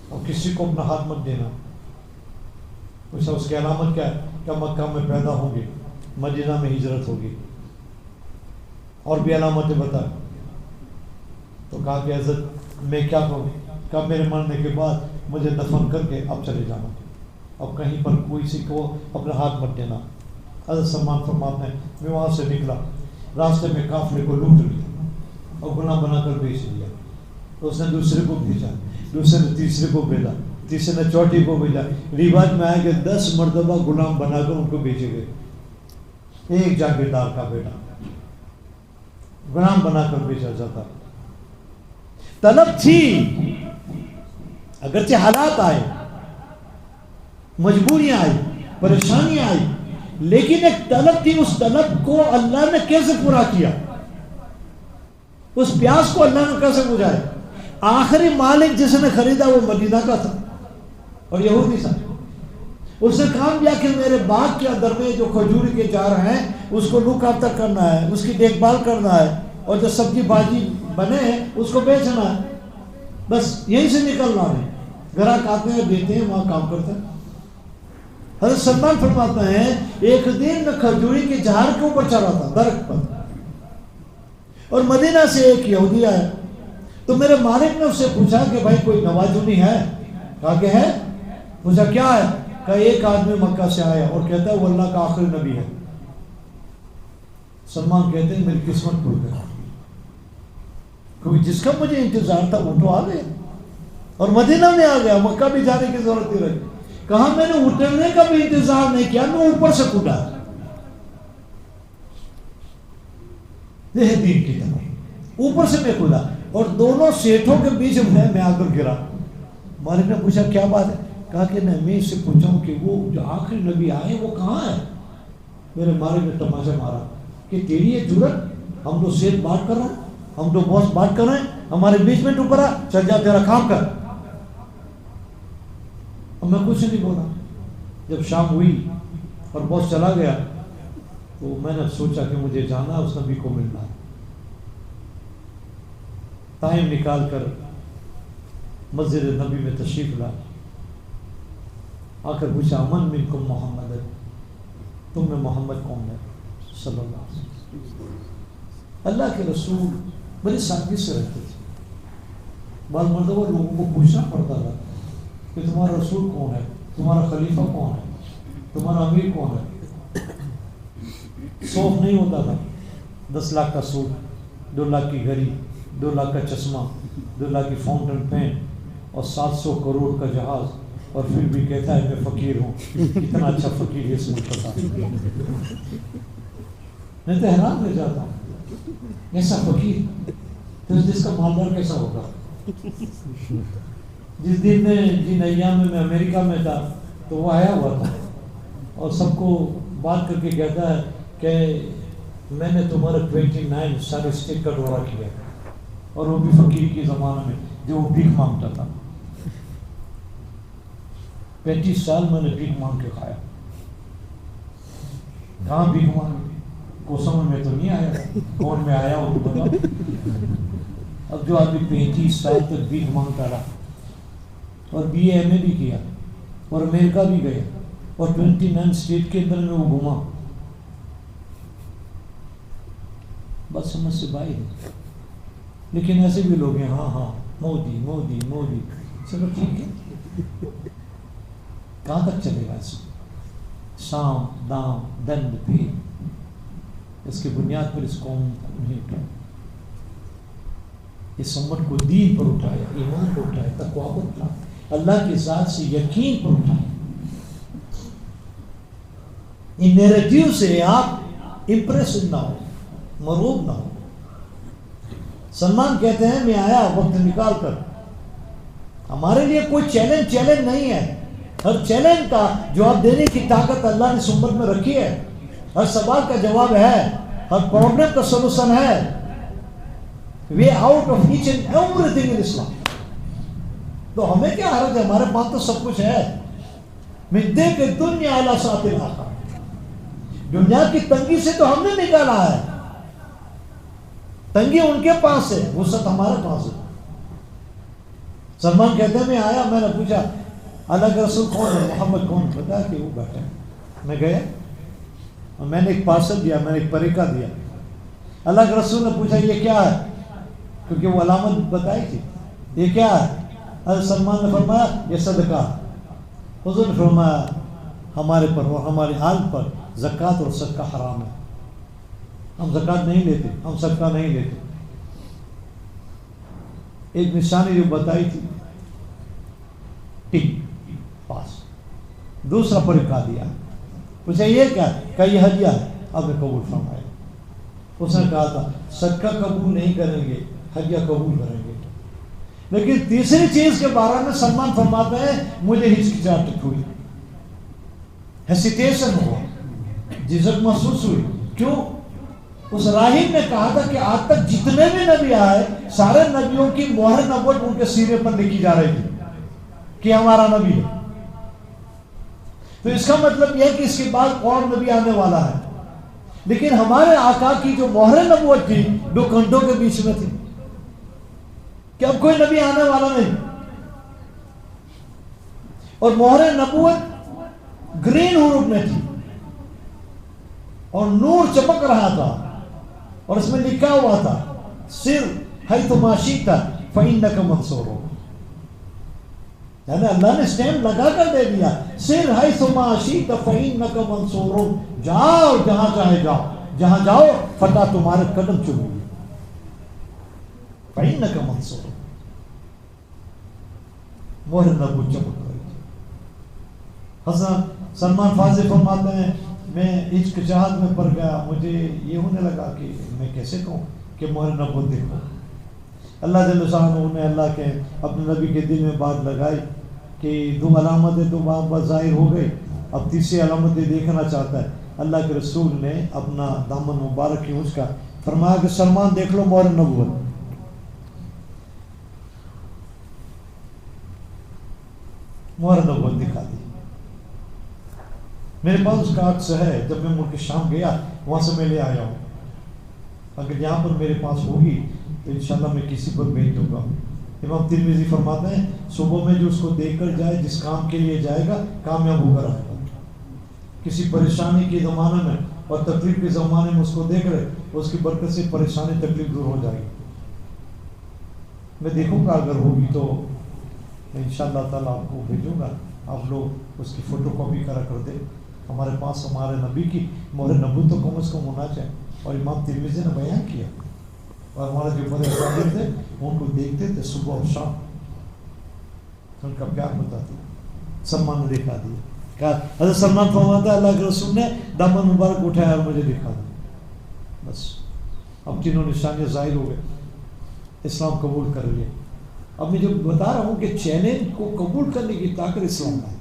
اور کسی کو اپنا ہاتھ مت دینا. پوچھا اس کی علامت کیا ہے؟ کہ مکہ میں پیدا ہوں گے، مدینہ میں ہجرت ہوگی، اور بھی علامتیں بتا. تو کہا کہ حضرت میں کیا کروں؟ کہا میرے مرنے کے بعد مجھے دفن کر کے اب چلے جانا، اب کہیں پر کوئی سی کو اپنا ہاتھ مت دینا. حضرت سلمان فرماتے ہیں میں وہاں سے نکلا، راستے میں قافلے کو لوٹ لیا اور غلام بنا کر بیچ دیا. تو اس نے دوسرے کو بھیجا، دوسرے نے تیسرے کو بھیجا، تیسرے نے چوتھے کو بھیجا. رواج میں آئے کہ 10 مرتبہ غلام بنا کر ان کو بیچے گئے. ایک جاگیردار کا بیٹا غلام بنا کر بیچا جاتا. طلب تھی، اگرچہ حالات آئے، مجبوریاں آئی، پریشانیاں آئی، لیکن ایک طلب تھی. اس طلب کو اللہ نے کیسے پورا کیا؟ اس پیاس کو اللہ نے کیسے بجھایا؟ آخری مالک جس نے خریدا وہ مدینہ کا تھا اور یہودی تھا. اس نے کام کیا کہ میرے باغ کے اندر میں جو کھجوری کے جار ہیں اس کو لک آفتر کرنا ہے، اس کی دیکھ بھال کرنا ہے، اور جو سبزی بھاجی بنے اس کو بیچنا ہے. بس یہیں سے نکلنا ہے. گراہک آتے ہیں، دیتے ہیں، وہاں کام کرتے ہیں. حضرت سلمان فرماتے ہیں ایک دن میں کھجوری کے جھاڑ کے اوپر چڑھا تھا درخت پر، اور مدینہ سے ایک یہودی آیا. تو میرے مالک نے اس سے پوچھا کہ بھائی کوئی نوازنی ہے؟ کہا کہ ہے. پوچھا کیا ہے؟ کہا ایک آدمی مکہ سے آیا اور کہتا ہے وہ اللہ کا آخری نبی ہے. سلمان کہتے ہیں میری قسمت کھل گئی، کیونکہ جس کا مجھے انتظار تھا وہ تو آ گیا اور مدینہ میں آ گیا، مکہ بھی جانے کی ضرورت نہیں رہی. کہا میں نے اترنے کا بھی انتظار نہیں کیا، میں اوپر سے کھلا. یہ دین کی طرح اوپر سے میں کھلا اور دونوں سیٹوں کے بیچ میں آ کر گرا. مالک نے پوچھا کیا بات ہے؟ کہا کہ میں اس سے پوچھا ہوں کہ وہ جو آخری نبی آئے وہ کہاں ہے؟ میرے مالک نے تماشا مارا کہ تیری یہ جرت، ہم تو سیل بات کر رہے ہیں، ہم تو باس بات کر رہے ہیں، ہمارے بیچ میں تو اوپر آ، چل جا تیرا کام کر۔ اب میں کچھ نہیں بولا۔ جب شام ہوئی اور باس چلا گیا تو میں نے سوچا کہ مجھے جانا اس نبی کو ملنا۔ ٹائم نکال کر مسجد نبی میں تشریف لا، آ کر پوچھا من منکم محمد، تم میں محمد کون ہے صلی اللہ علیہ وسلم۔ اللہ کے رسول بڑی سادگی سے رہتے تھے۔ بعض مرتبہ لوگوں کو پوچھنا پڑتا تھا کہ تمہارا رسول کون ہے، تمہارا خلیفہ کون ہے، تمہارا امیر کون ہے۔ سوف نہیں ہوتا تھا، 10 لاکھ کا سوٹ، 2 لاکھ کی گھڑی، 2 لاکھ کا چشمہ، 2 لاکھ کی فاؤنٹن پین اور 700 کروڑ کا جہاز، اور پھر بھی کہتا ہے میں فقیر ہوں۔ کتنا اچھا فقیر ہے اس ملک کا۔ میں تو حیران رہ جاتا ہوں، ایسا فقیر تو جس کا مالدار کیسا ہوگا۔ جس دن میں جن ایام میں امریکہ میں تھا تو وہ آیا ہوا تھا اور سب کو بات کر کے کہتا ہے کہ میں نے تمہارا 29 سارے اسٹیٹ کا دورہ کیا، اور وہ بھی فقیر کی زمانہ میں جو وہ بھیک مانگتا تھا۔ 35 سال میں نے بھیک مانگ کے کھایا۔ کہاں بھیک مانگ، کوسم میں تو نہیں آیا، کون میں آیا وہ تو بتا۔ اب جو آدمی 35 سال تک بھیک مانگتا رہا اور BA MA بھی کیا اور امریکہ بھی گیا اور 29 اسٹیٹ کے اندر میں وہ گھوما، بس سمجھ سے باہر ہے۔ لیکن ایسے بھی لوگ ہیں، ہاں ہاں مودی مودی مودی، چلو ٹھیک ہے، کہاں تک چلے گا اس میں؟ سام دام دند پھیر، اس کی بنیاد پر اس قوم نہیں اٹھایا، اس امت کو دین پر اٹھایا، ایمان پر اٹھایا، تقویٰ پر اٹھایا، اللہ کی ذات سے یقین پر اٹھایا۔ ان نیریٹیو سے آپ امپریس نہ ہو، مروب نہ ہو۔ سلمان کہتے ہیں میں آیا وقت نکال کر، ہمارے لیے کوئی چیلنج نہیں ہے، ہر چیلنج کا جواب دینے کی طاقت اللہ نے امت میں رکھی ہے، ہر سوال کا جواب ہے، ہر پرابلم کا سولوشن ہے، way out of each and everything in Islam. تو ہمیں کیا حرج ہے، ہمارے پاس تو سب کچھ ہے۔ من دیکھ دنیا اعلیٰ ساتھ الآخرہ، دنیا کی تنگی سے تو ہم نے نکالا ہے، تنگی ان کے پاس ہے، وسعت ہمارے پاس ہے۔ سلمان کہتے ہیں میں آیا، میں نے پوچھا اللہ کے رسول کون ہے، محمد کون، بتا کہ وہ بیٹھا ہے۔ میں گیا اور میں نے ایک پارسل دیا، میں نے ایک پریکا دیا۔ اللہ کے رسول نے پوچھا یہ کیا ہے، کیونکہ وہ علامت بتائی تھی، یہ کیا ہے؟ حضرت سلمان نے فرمایا یہ صدقہ۔ حضور نے فرمایا ہمارے پر اور ہمارے حال پر زکوٰۃ اور صدقہ حرام ہے، ہم زکوٰۃ نہیں لیتے، ہم صدقہ نہیں لیتے۔ ایک نشانی جو بتائی تھی، ٹک پاس۔ دوسرا پریکا دیا، پوچھا یہ کیا ہے، کہا یہ ہدیہ ہے، اب نے قبول فرمایا۔ اس نے کہا تھا صدقہ قبول نہیں کریں گے، ہدیہ قبول کریں گے۔ لیکن تیسری چیز کے بارے میں سلمان فرماتے ہیں مجھے ہچکچاہٹ ہوئی، ہیسیٹیشن ہوا، جھجک محسوس ہوئی۔ کیوں؟ اس راہب نے کہا تھا کہ آج تک جتنے بھی نبی آئے سارے نبیوں کی مہر نبوت ان کے سینے پر لکھی جا رہی تھی کہ ہمارا نبی ہے۔ تو اس کا مطلب یہ ہے کہ اس کے بعد اور نبی آنے والا ہے، لیکن ہمارے آقا کی جو مہر نبوت تھی 2 گھنٹوں کے بیچ میں تھی کہ اب کوئی نبی آنے والا نہیں، اور مہر نبوت گرین حروف میں تھی اور نور چمک رہا تھا، اور اس میں لکھا ہوا تھا سر حیث ما شئت فإنک منصور۔ یعنی اللہ نے اسٹیمپ لگا کر دے دیا، سر حیث ما شئت فإنک منصور، جاؤ جہاں چاہے جاؤ، جہاں جاؤ فتح تمہارے قدم چومے گی، فإنک منصور۔ مہر نبوت چمک رہی تھی۔ حضرت سلمان فارسی فرماتے ہیں میں ہچکچاہٹ میں پڑ گیا، مجھے یہ ہونے لگا کہ میں کیسے کہوں کہ مہر نبوت دیکھو۔ اللہ جل شانہ نے اللہ کے اپنے نبی کے دل میں بات لگائی کہ 2 علامتیں تو بات ظاہر ہو گئی، اب تیسری علامتیں دیکھنا چاہتا ہے اللہ کے رسول نے اپنا دامن مبارک کی اونچ کا فرمایا کہ سلمان دیکھ لو مہر نبوت. مہر نبوت دکھا دی. میرے پاس اس کا عکس ہے، جب میں ملک شام گیا وہاں سے میں لے آیا ہوں. اگر یہاں پر میرے پاس ہوگی تو انشاءاللہ میں کسی پر بھیج دوں گا. امام ترمذی فرماتے ہیں صبح میں جو اس کو دیکھ کر جائے، جس کام کے لیے جائے گا کامیاب ہو کر آئے گا. کسی پریشانی کے زمانے میں اور تکلیف کے زمانے میں اس کو دیکھ رہے، اس کی برکت سے پریشانی تکلیف دور ہو جائے گی. میں دیکھوں گا اگر ہوگی تو میں انشاءاللہ تعالیٰ آپ کو بھیجوں گا. آپ لوگ اس کی فوٹو کاپی کرا کر دیں. ہمارے پاس ہمارے نبی کی مہر نبوت تو کم از کم ہونا چاہیے. اور امام ترمذی نے بیان کیا، اور ہمارے جو بڑے اکابر تھے ان کو دیکھتے تھے صبح اور شام، ان کا پیار بتاتے. سلمان نے دکھا دیا. کہا حضرت سلمان فرماتا ہے اللہ کے رسول نے دامن مبارک اٹھایا اور مجھے دکھا دیا. بس اب تینوں نشانیاں ظاہر ہو گئے، اسلام قبول کر لیا. اب میں جو بتا رہا ہوں کہ چیلنج کو قبول کرنے کی طاقت اسلام میں ہے.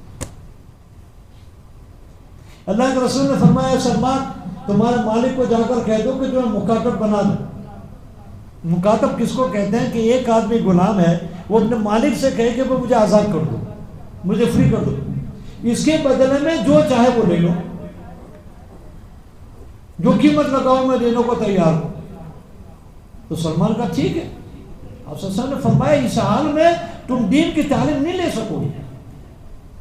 اللہ کے رسول نے فرمایا سلمان تمہارے مالک کو جا کر کہہ دو کہ جو مکاتب بنا دو. مکاتب کس کو کہتے ہیں کہ ایک آدمی غلام ہے، وہ اپنے مالک سے کہے کہ وہ مجھے آزاد کر دو، مجھے فری کر دو، اس کے بدلے میں جو چاہے وہ لے لو، جو قیمت لگاؤ میں دینے کو تیار ہوں. تو سلمان کا ٹھیک ہے. آپ صلی اللہ علیہ وسلم نے فرمایا اس حال میں تم دین کی تعلیم نہیں لے سکو گے،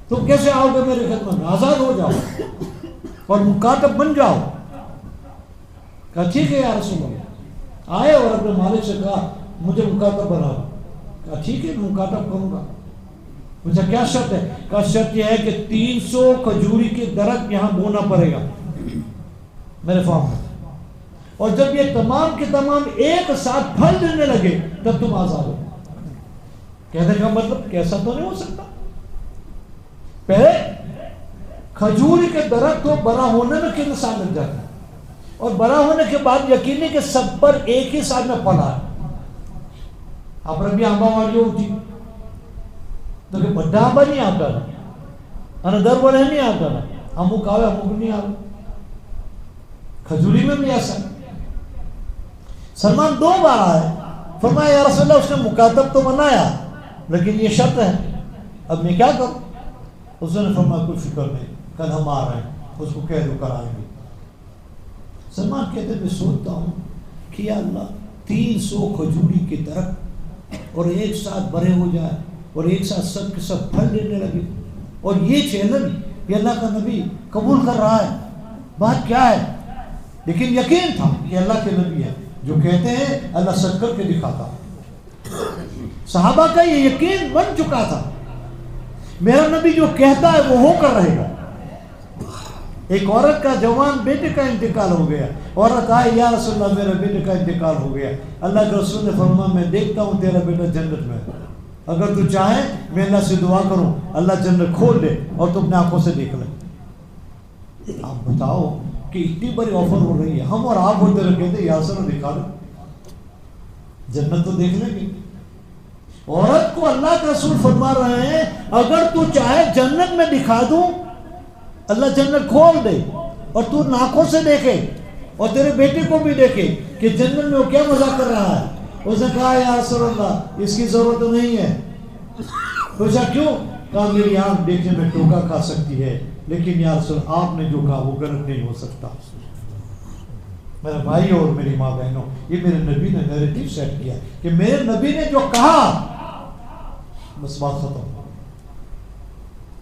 تم کیسے آؤ گے میری خدمت میں؟ آزاد ہو جاؤ اور مکاتب بن جاؤ. کہا ٹھیک ہے یا رسول اللہ. آئے اور اپنے مالک سے کہا مجھے مکاتب بنا دو. کہا ٹھیک ہے میں مکاتب کروں گا. پوچھا کیا شرط ہے؟ کہا شرط یہ ہے کہ 300 کھجوری کے درخت یہاں بونا پڑے گا میرے فارم میں، اور جب یہ تمام کے تمام ایک ساتھ پھل دینے لگے تب تم آزاد ہو. کہنے کا مطلب کیسا تو نہیں ہو سکتا، پہلے کھجوری کے درخت کو بڑا ہونے میں کتنے سال لگ جاتا ہے، اور بڑا ہونے کے بعد یقینی کہ سب پر ایک ہی سال میں پھلا ہے. آپ ربی آمبا والی ہوتی تو کہ بڑا آمبا نہیں آتا ہے، اندر بڑے نہیں آتا ہے، اموک آوے اموک نہیں آوے. کھجوری میں بھی ایسا. سلمان 2 بار آئے، فرمایا یا رسول اللہ اس نے مکاتب تو بنایا لیکن یہ شرط ہے، اب میں کیا کروں؟ اس نے فرمایا کوئی فکر نہیں، کل ہم آ رہے ہیں، اس کو کہہ دو کر آئیں گے. سلمان کہتے میں سوچتا ہوں کہ یا اللہ 300 کھجوری کے درخت اور ایک ساتھ بڑے ہو جائے اور ایک ساتھ سب کے سب پھل دینے لگے، اور یہ چیلنج یہ اللہ کا نبی قبول کر رہا ہے. بات کیا ہے؟ لیکن یقین تھا کہ اللہ کے نبی ہے، جو کہتے ہیں اللہ سچ کر کے دکھاتا. صحابہ کا یہ یقین بن چکا تھا میرا نبی جو کہتا ہے وہ ہو کر رہے گا. ایک عورت کا جوان بیٹے کا انتقال ہو گیا، عورت آئی یا رسول اللہ میرے بیٹے کا انتقال ہو گیا. اللہ کے رسول نے فرمایا میں دیکھتا ہوں تیرا بیٹا جنت میں، اگر تو چاہے میں اللہ سے دعا کروں اللہ جنت کھول دے اور تو اپنے آنکھوں سے دیکھ لے. آپ بتاؤ کہ اتنی بڑی آفر ہو رہی ہے، ہم اور آپ ہوتے رہے کہتے یا رسول اللہ دکھا دو جنت تو دیکھ لیں گے. عورت کو اللہ کے رسول فرما رہے ہیں اگر تو چاہے جنت میں دکھا دوں، اللہ جنت کھول دے اور تو آنکھوں سے دیکھے اور تیرے بیٹے کو بھی دیکھے کہ جنت میں وہ کیا مزاق کر رہا ہے. اس نے کہا یا رسول اللہ اس کی ضرورت نہیں ہے. پوچھا کیوں؟ کہا میری آنکھ دیکھنے میں ٹوکا کھا سکتی ہے لیکن یا رسول آپ نے جو کہا وہ غلط نہیں ہو سکتا. میرے بھائی اور میری ماں بہنوں، یہ میرے نبی نے نیریٹو سیٹ کیا کہ میرے نبی نے جو کہا بس بات ختم.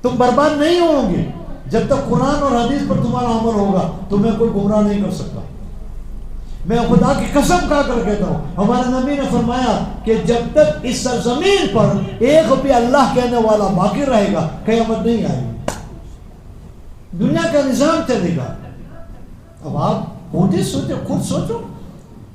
تم برباد نہیں ہوں گے جب تک قرآن اور حدیث پر تمہارا عمل ہوگا. تمہیں کوئی گمراہ نہیں کر سکتا. میں خدا کی قسم کھا کر کہتا ہوں ہمارے نبی نے فرمایا کہ جب تک اس سرزمین پر ایک بھی اللہ کہنے والا باقی رہے گا قیامت نہیں آئے گی، دنیا کا نظام چلے گا. اب آپ خود سوچو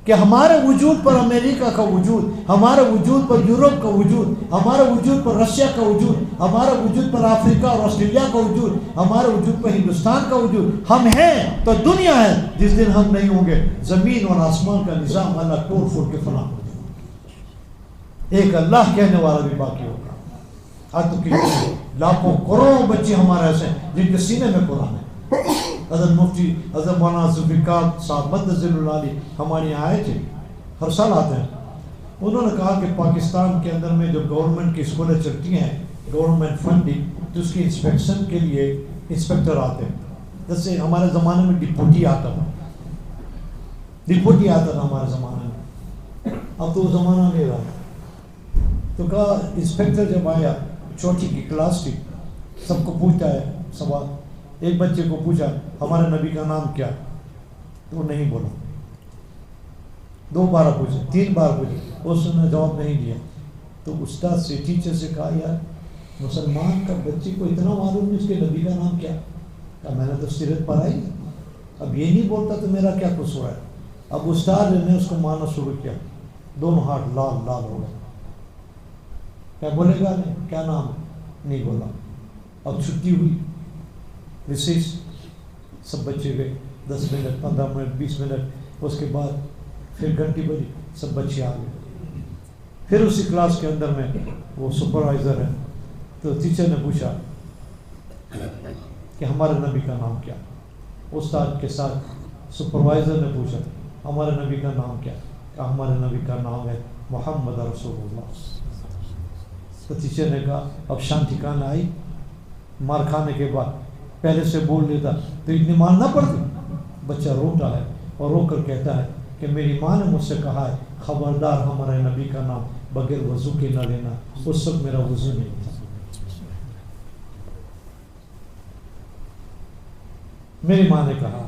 کہ ہمارے وجود پر امریکہ کا وجود، ہمارے وجود پر یورپ کا وجود، ہمارے وجود پر رشیا کا وجود، ہمارے وجود پر افریقہ اور آسٹریلیا کا وجود، ہمارے وجود پر ہندوستان کا وجود، ہم ہیں تو دنیا ہے. جس دن ہم نہیں ہوں گے زمین اور آسمان کا نظام اللہ توڑ پھوڑ کے فنا کر دے گا. ایک اللہ کہنے والا بھی باقی ہوگا. آج تو لاکھوں کروڑوں بچے ہمارے ایسے ہیں جن کے سینے میں قرآن ہے. حضرت مفتی حضرت مولانا ذوالفقار صاحب مدظل اللہ علیہ ہمارے یہاں آئے تھے، ہر سال آتے ہیں. انہوں نے کہا کہ پاکستان کے اندر میں جو گورنمنٹ کی اسکولیں چلتی ہیں گورنمنٹ فنڈنگ، تو اس کی انسپیکشن کے لیے انسپیکٹر آتے ہیں. جیسے ہمارے زمانے میں ڈپوٹی آتا تھا ہمارے زمانے میں، اب تو وہ زمانہ نہیں رہا. تو کہا انسپیکٹر جب آیا، چوتھی کی کلاس تھی، سب کو پوچھتا ہے سوال. ایک بچے کو پوچھا ہمارے نبی کا نام کیا، تو وہ نہیں بولا. 2 بار پوچھے، 3 بار پوچھے، اس نے جواب نہیں دیا. تو استاد سے ٹیچر سے کہا یار مسلمان کا بچے کو اتنا معلوم نہیں اس کے نبی کا نام کیا. کہا میں نے تو سیرت پڑھائی، اب یہ نہیں بولتا تو میرا کیا قصور ہے. اب استاد نے اس کو مارنا شروع کیا، دونوں ہاتھ لال لال ہو گئے. کیا بولے گا نہیں، کیا نام نہیں بولا. اب چھٹی ہوئی، ریسیس، سب بچے گئے 10 منٹ 15 منٹ 20 منٹ، اس کے بعد پھر گھنٹی بجی، سب بچے آ گئے. پھر اسی کلاس کے اندر میں وہ سپروائزر ہے، تو ٹیچر نے پوچھا کہ ہمارے نبی کا نام کیا. استاد کے ساتھ سپروائزر نے پوچھا ہمارے نبی کا نام کیا. کہ ہمارے نبی کا نام ہے محمد رسول اللہ. تو ٹیچر نے کہا اب شان ٹھکانا آئی. مار کھانے کے بعد پہلے سے بول لیتا تو اتنی مار نہ پڑتی. بچہ روتا ہے اور رو کر کہتا ہے کہ میری ماں نے مجھ سے کہا ہے خبردار ہمارے نبی کا نام بغیر وضو کے نہ لینا. اس وقت میرا وضو نہیں تھا. میری ماں نے کہا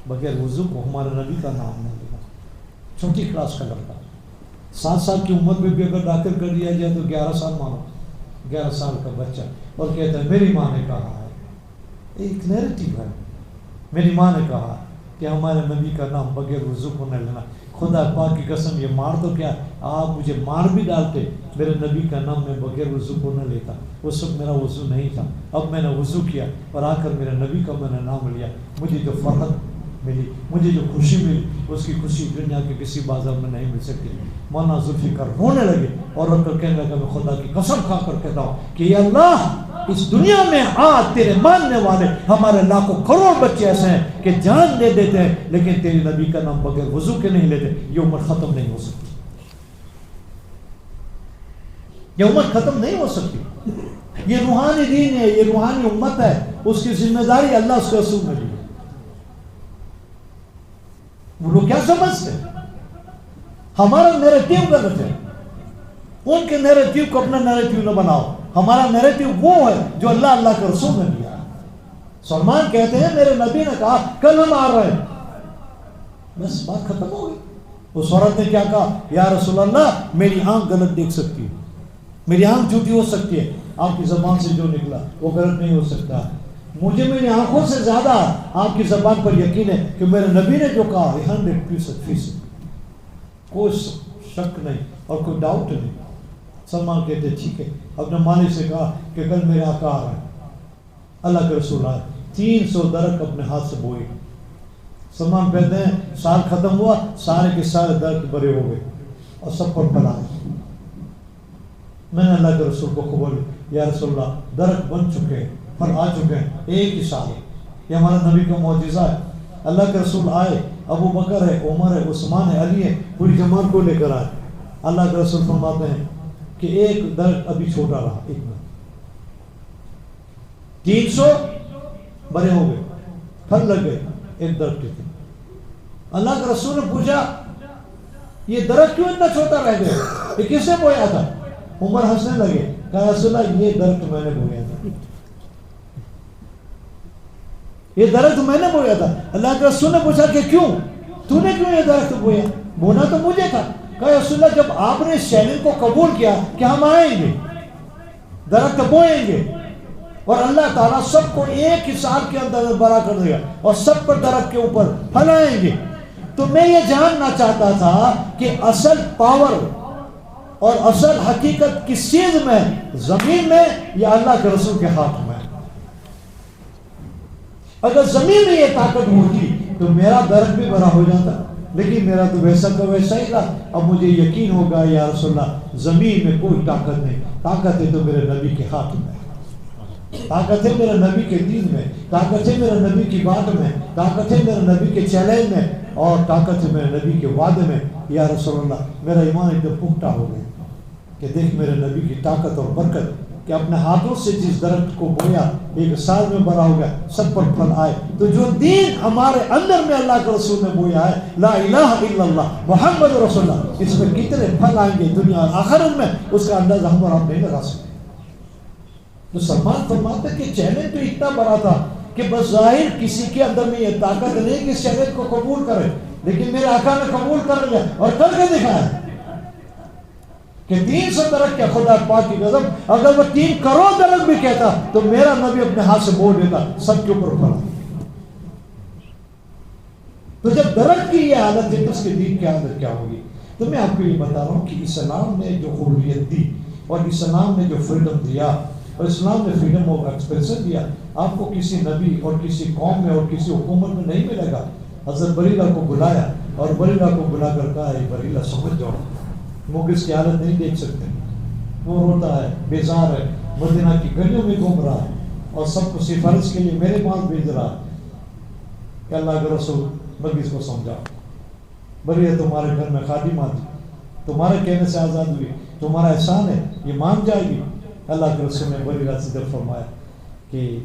بغیر وضو کو ہمارے نبی کا نام نہ لینا. چھوٹی کلاس کا لڑکا، 7 سال کی عمر میں بھی اگر داخل کر دیا جائے تو 11 سال مانو، 11 سال کا بچہ، اور کہتا ہے میری ماں نے کہا ہے. ایک نیریٹیو ہے. میری ماں نے کہا کہ ہمارے نبی کا نام بغیر وضو کو نہ لینا. خدا پاک کی قسم یہ مار تو کیا، آپ مجھے مار بھی ڈالتے، میرے نبی کا نام میں بغیر وضو کو نہ لیتا. اس وقت میرا وضو نہیں تھا. اب میں نے وضو کیا اور آ کر میرے نبی کا میں نے نام لیا. مجھے جو فرحت ملی، مجھے جو خوشی ملی، اس کی خوشی دنیا کے کسی بازار میں نہیں مل سکتی. مولانا ذوالفقار رونے لگے اور رو کر کہنے لگا میں خدا کی قسم کھا کر کہتا ہوں کہ یا اللہ اس دنیا میں آج تیرے ماننے والے ہمارے لاکھوں کروڑ بچے ایسے ہیں کہ جان دے دیتے ہیں لیکن تیرے نبی کا نام بغیر وضو کے نہیں لیتے. یہ عمر ختم نہیں ہو سکتی، یہ عمر ختم نہیں ہو سکتی. یہ روحانی دین ہے، یہ روحانی امت ہے. اس کی ذمہ داری اللہ اس کے رسول میں دی ہے. وہ لوگ کیا سمجھتے ہیں؟ ہمارا نیریٹیو غلط ہے. ان کے نیریٹیو کو اپنا نیریٹیو نہ بناؤ. ہمارا نیریٹیو وہ ہے جو اللہ کے رسول نے دیا. سلمان کہتے ہیں میرے نبی نے کہا کل ہم آ رہے ہیں، بس بات ختم ہو گئی. اس عورت نے کیا کہا یا رسول اللہ میری آنکھ غلط دیکھ سکتی ہے، میری آنکھ جھوٹی ہو سکتی ہے، آپ کی زبان سے جو نکلا وہ غلط نہیں ہو سکتا. مجھے میری آنکھوں سے زیادہ آپ کی زبان پر یقین ہے کہ میرے نبی نے جو کہا 100%، کوئی شک نہیں اور کوئی ڈاؤٹ نہیں. سلمان کہتے ٹھیک ہے. اپنے مالک سے کہا کہ کل میرے آقا آ رہے ہیں. اللہ کے رسول آئے، 300 درخت اپنے ہاتھ سے بوئے. سلمان کہتے ہیں سال ختم ہوا، سارے کے سارے درخت بڑے ہو گئے اور سب پر پھل آئے. میں نے اللہ کے رسول کو خبر دی یا رسول اللہ درخت بن چکے ہیں، پھل آ چکے ہیں، ایک ہی سال. یہ ہمارا نبی کا معجزہ ہے. اللہ کے رسول آئے، ابو بکر ہے، عمر ہے، عثمان ہے، علی ہے، پوری جماعت کو لے کر آئے. اللہ کے رسول فرماتے ہیں کہ ایک درخت ابھی چھوٹا رہا، ایک منٹ 300 بڑے ہو گئے، پھل لگ گئے، ایک درخت کے تھے. اللہ کے رسول نے پوچھا یہ درخت کیوں اتنا چھوٹا رہ گیا، یہ کس نے بویا تھا؟ عمر ہنسنے لگے، کہا رسول اللہ یہ درخت میں نے بویا تھا، یہ درخت میں نے بویا تھا. اللہ کے رسول نے پوچھا کہ کیوں، تو نے کیوں یہ درخت بویا؟ بونا تو مجھے تھا. کہا رسول اللہ جب آپ نے اس چیلنج کو قبول کیا کہ ہم آئیں گے درخت بوئیں گے اور اللہ تعالیٰ سب کو ایک ہی سال کے اندر بڑا کر دے گا اور سب پر درخت کے اوپر پھل آئیں گے، تو میں یہ جاننا چاہتا تھا کہ اصل پاور اور اصل حقیقت کس چیز میں، زمین میں یا اللہ کے رسول کے ہاتھ میں؟ اگر زمین میں یہ طاقت ہوتی تو میرا درخت بھی بڑا ہو جاتا، لیکن میرا تو ویسا کا ویسا ہی تھا. اب مجھے یقین ہوگا یا رسول اللہ زمین میں کوئی طاقت نہیں، طاقت ہے تو میرے نبی کے ہاتھ میں. طاقت ہے میرے نبی کے دین میں، طاقت ہے میرے نبی کی بات میں، طاقت ہے میرے نبی کے چیلنج میں، اور طاقت ہے میرے نبی کے وعدے میں. یا رسول اللہ میرا ایمان ایک دم پختہ ہو گیا کہ دیکھ میرے نبی کی طاقت اور برکت کہ اپنے ہاتھوں سے جس درخت کو بویا ایک سال میں بڑا ہو گیا، سب پر پھل آئے. تو جو دین ہمارے اندر میں اللہ کے رسول نے بویا ہے، لا الہ الا اللہ محمد رسول اللہ، اس میں کتنے پھل آئیں گے دنیا اور آخرت میں، اس کا اندازہ ہم اور ہم نہیں لگا سکتے. تو سلمان فرماتے کہ چیلنج تو اتنا بڑا تھا کہ بظاہر کسی کے اندر میں یہ طاقت نہیں کہ اس چیلنج کو قبول کرے، لیکن میرے آقا نے قبول کر لیا اور کر کے دکھایا کہ 300 درخت کیا، خدا پاک کی قسم اگر وہ 3 کروڑ درخت بھی کہتا تو میرا نبی اپنے ہاتھ سے بول دیتا، سب کے اوپر پڑا. تو جب درخت کی یہ حالت ہے تو اس کے دین کی حالت کیا ہوگی؟ تو میں آپ کو یہ بتا رہا ہوں کہ اسلام نے جو حریت دی اور اسلام نے جو فریڈم دیا اور اسلام نے فریڈم آف ایکسپریشن دیا، آپ کو کسی نبی اور کسی قوم میں اور کسی حکومت میں نہیں ملے گا. حضرت بریلہ کو بلایا اور بریلہ کو بلا کر کہا ہے بریلہ سمجھ جاؤ، مغرب کی حالت نہیں دیکھ سکتے، وہ روتا ہے، بیزار ہے، مدینہ کی گلیوں میں گھوم رہا ہے اور سب کو سفارش کے لیے میرے پاس بھیج رہا ہے کہ اللہ کے رسول مغرب کو سمجھاؤ. بریلہ تمہارے گھر میں خادمہ تھی، تمہارے کہنے سے آزاد ہوئی، تمہارا احسان ہے، یہ مان جائے گی. اللہ کے رسول نے بریلہ سے جب فرمایا کہ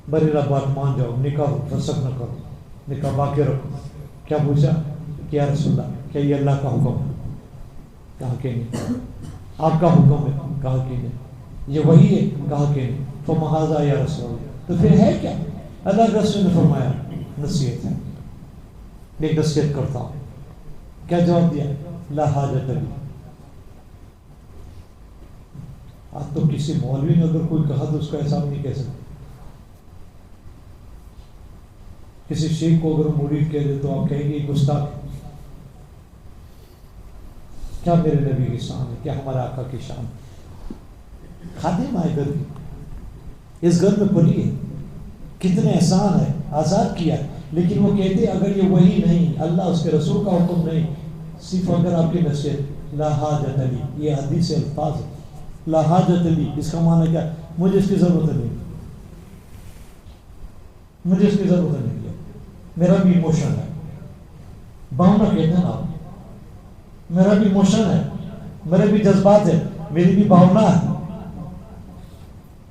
بریلہ بات مان جاؤ، نکاح فسخ نہ کرو، نکاح باقی رکھو. کیا پوچھا کہ یا رسول اللہ کیا یہ اللہ کا حکم ہے؟ کہا کہ نہیں. آپ کا حکم ہے؟ کہا کہ نہیں. یہ وہی ہے؟ کہا کہ نہیں. فمہذا یا رسول اللہ، تو پھر ہے کیا؟ اللہ کے رسول نے فرمایا نصیحت ہے، ایک نصیحت کرتا ہوں. کیا جواب دیا؟ لا حاجت لی. آج تو کسی مولوی نے اگر کوئی کہا تو اس کا حساب نہیں کہہ سکتے. کسی شیخ کو اگر مرید کہہ دے تو آپ کہیں گے گستاخ. کیا میرے نبی کی شان ہے، کیا ہمارے آقا کی شان. خادم آئے گھر کی، اس گھر میں پلی ہے، کتنے احسان ہے، آزاد کیا، لیکن وہ کہتے اگر یہ وہی نہیں، اللہ اس کے رسول کا حکم نہیں، صرف اگر آپ کی نصیحت لا حاجت لی، یہ حدیث الفاظ ہے. لا حاجت لی اس کا معنی کیا؟ مجھے اس کی ضرورت نہیں، مجھے اس کی ضرورت نہیں ہے. میرا بھی ایموشن ہے، بھاونا کہتے ہیں آپ، میرا بھی ایموشن ہے، میرے بھی جذبات ہے، میری بھی بھاونا ہے.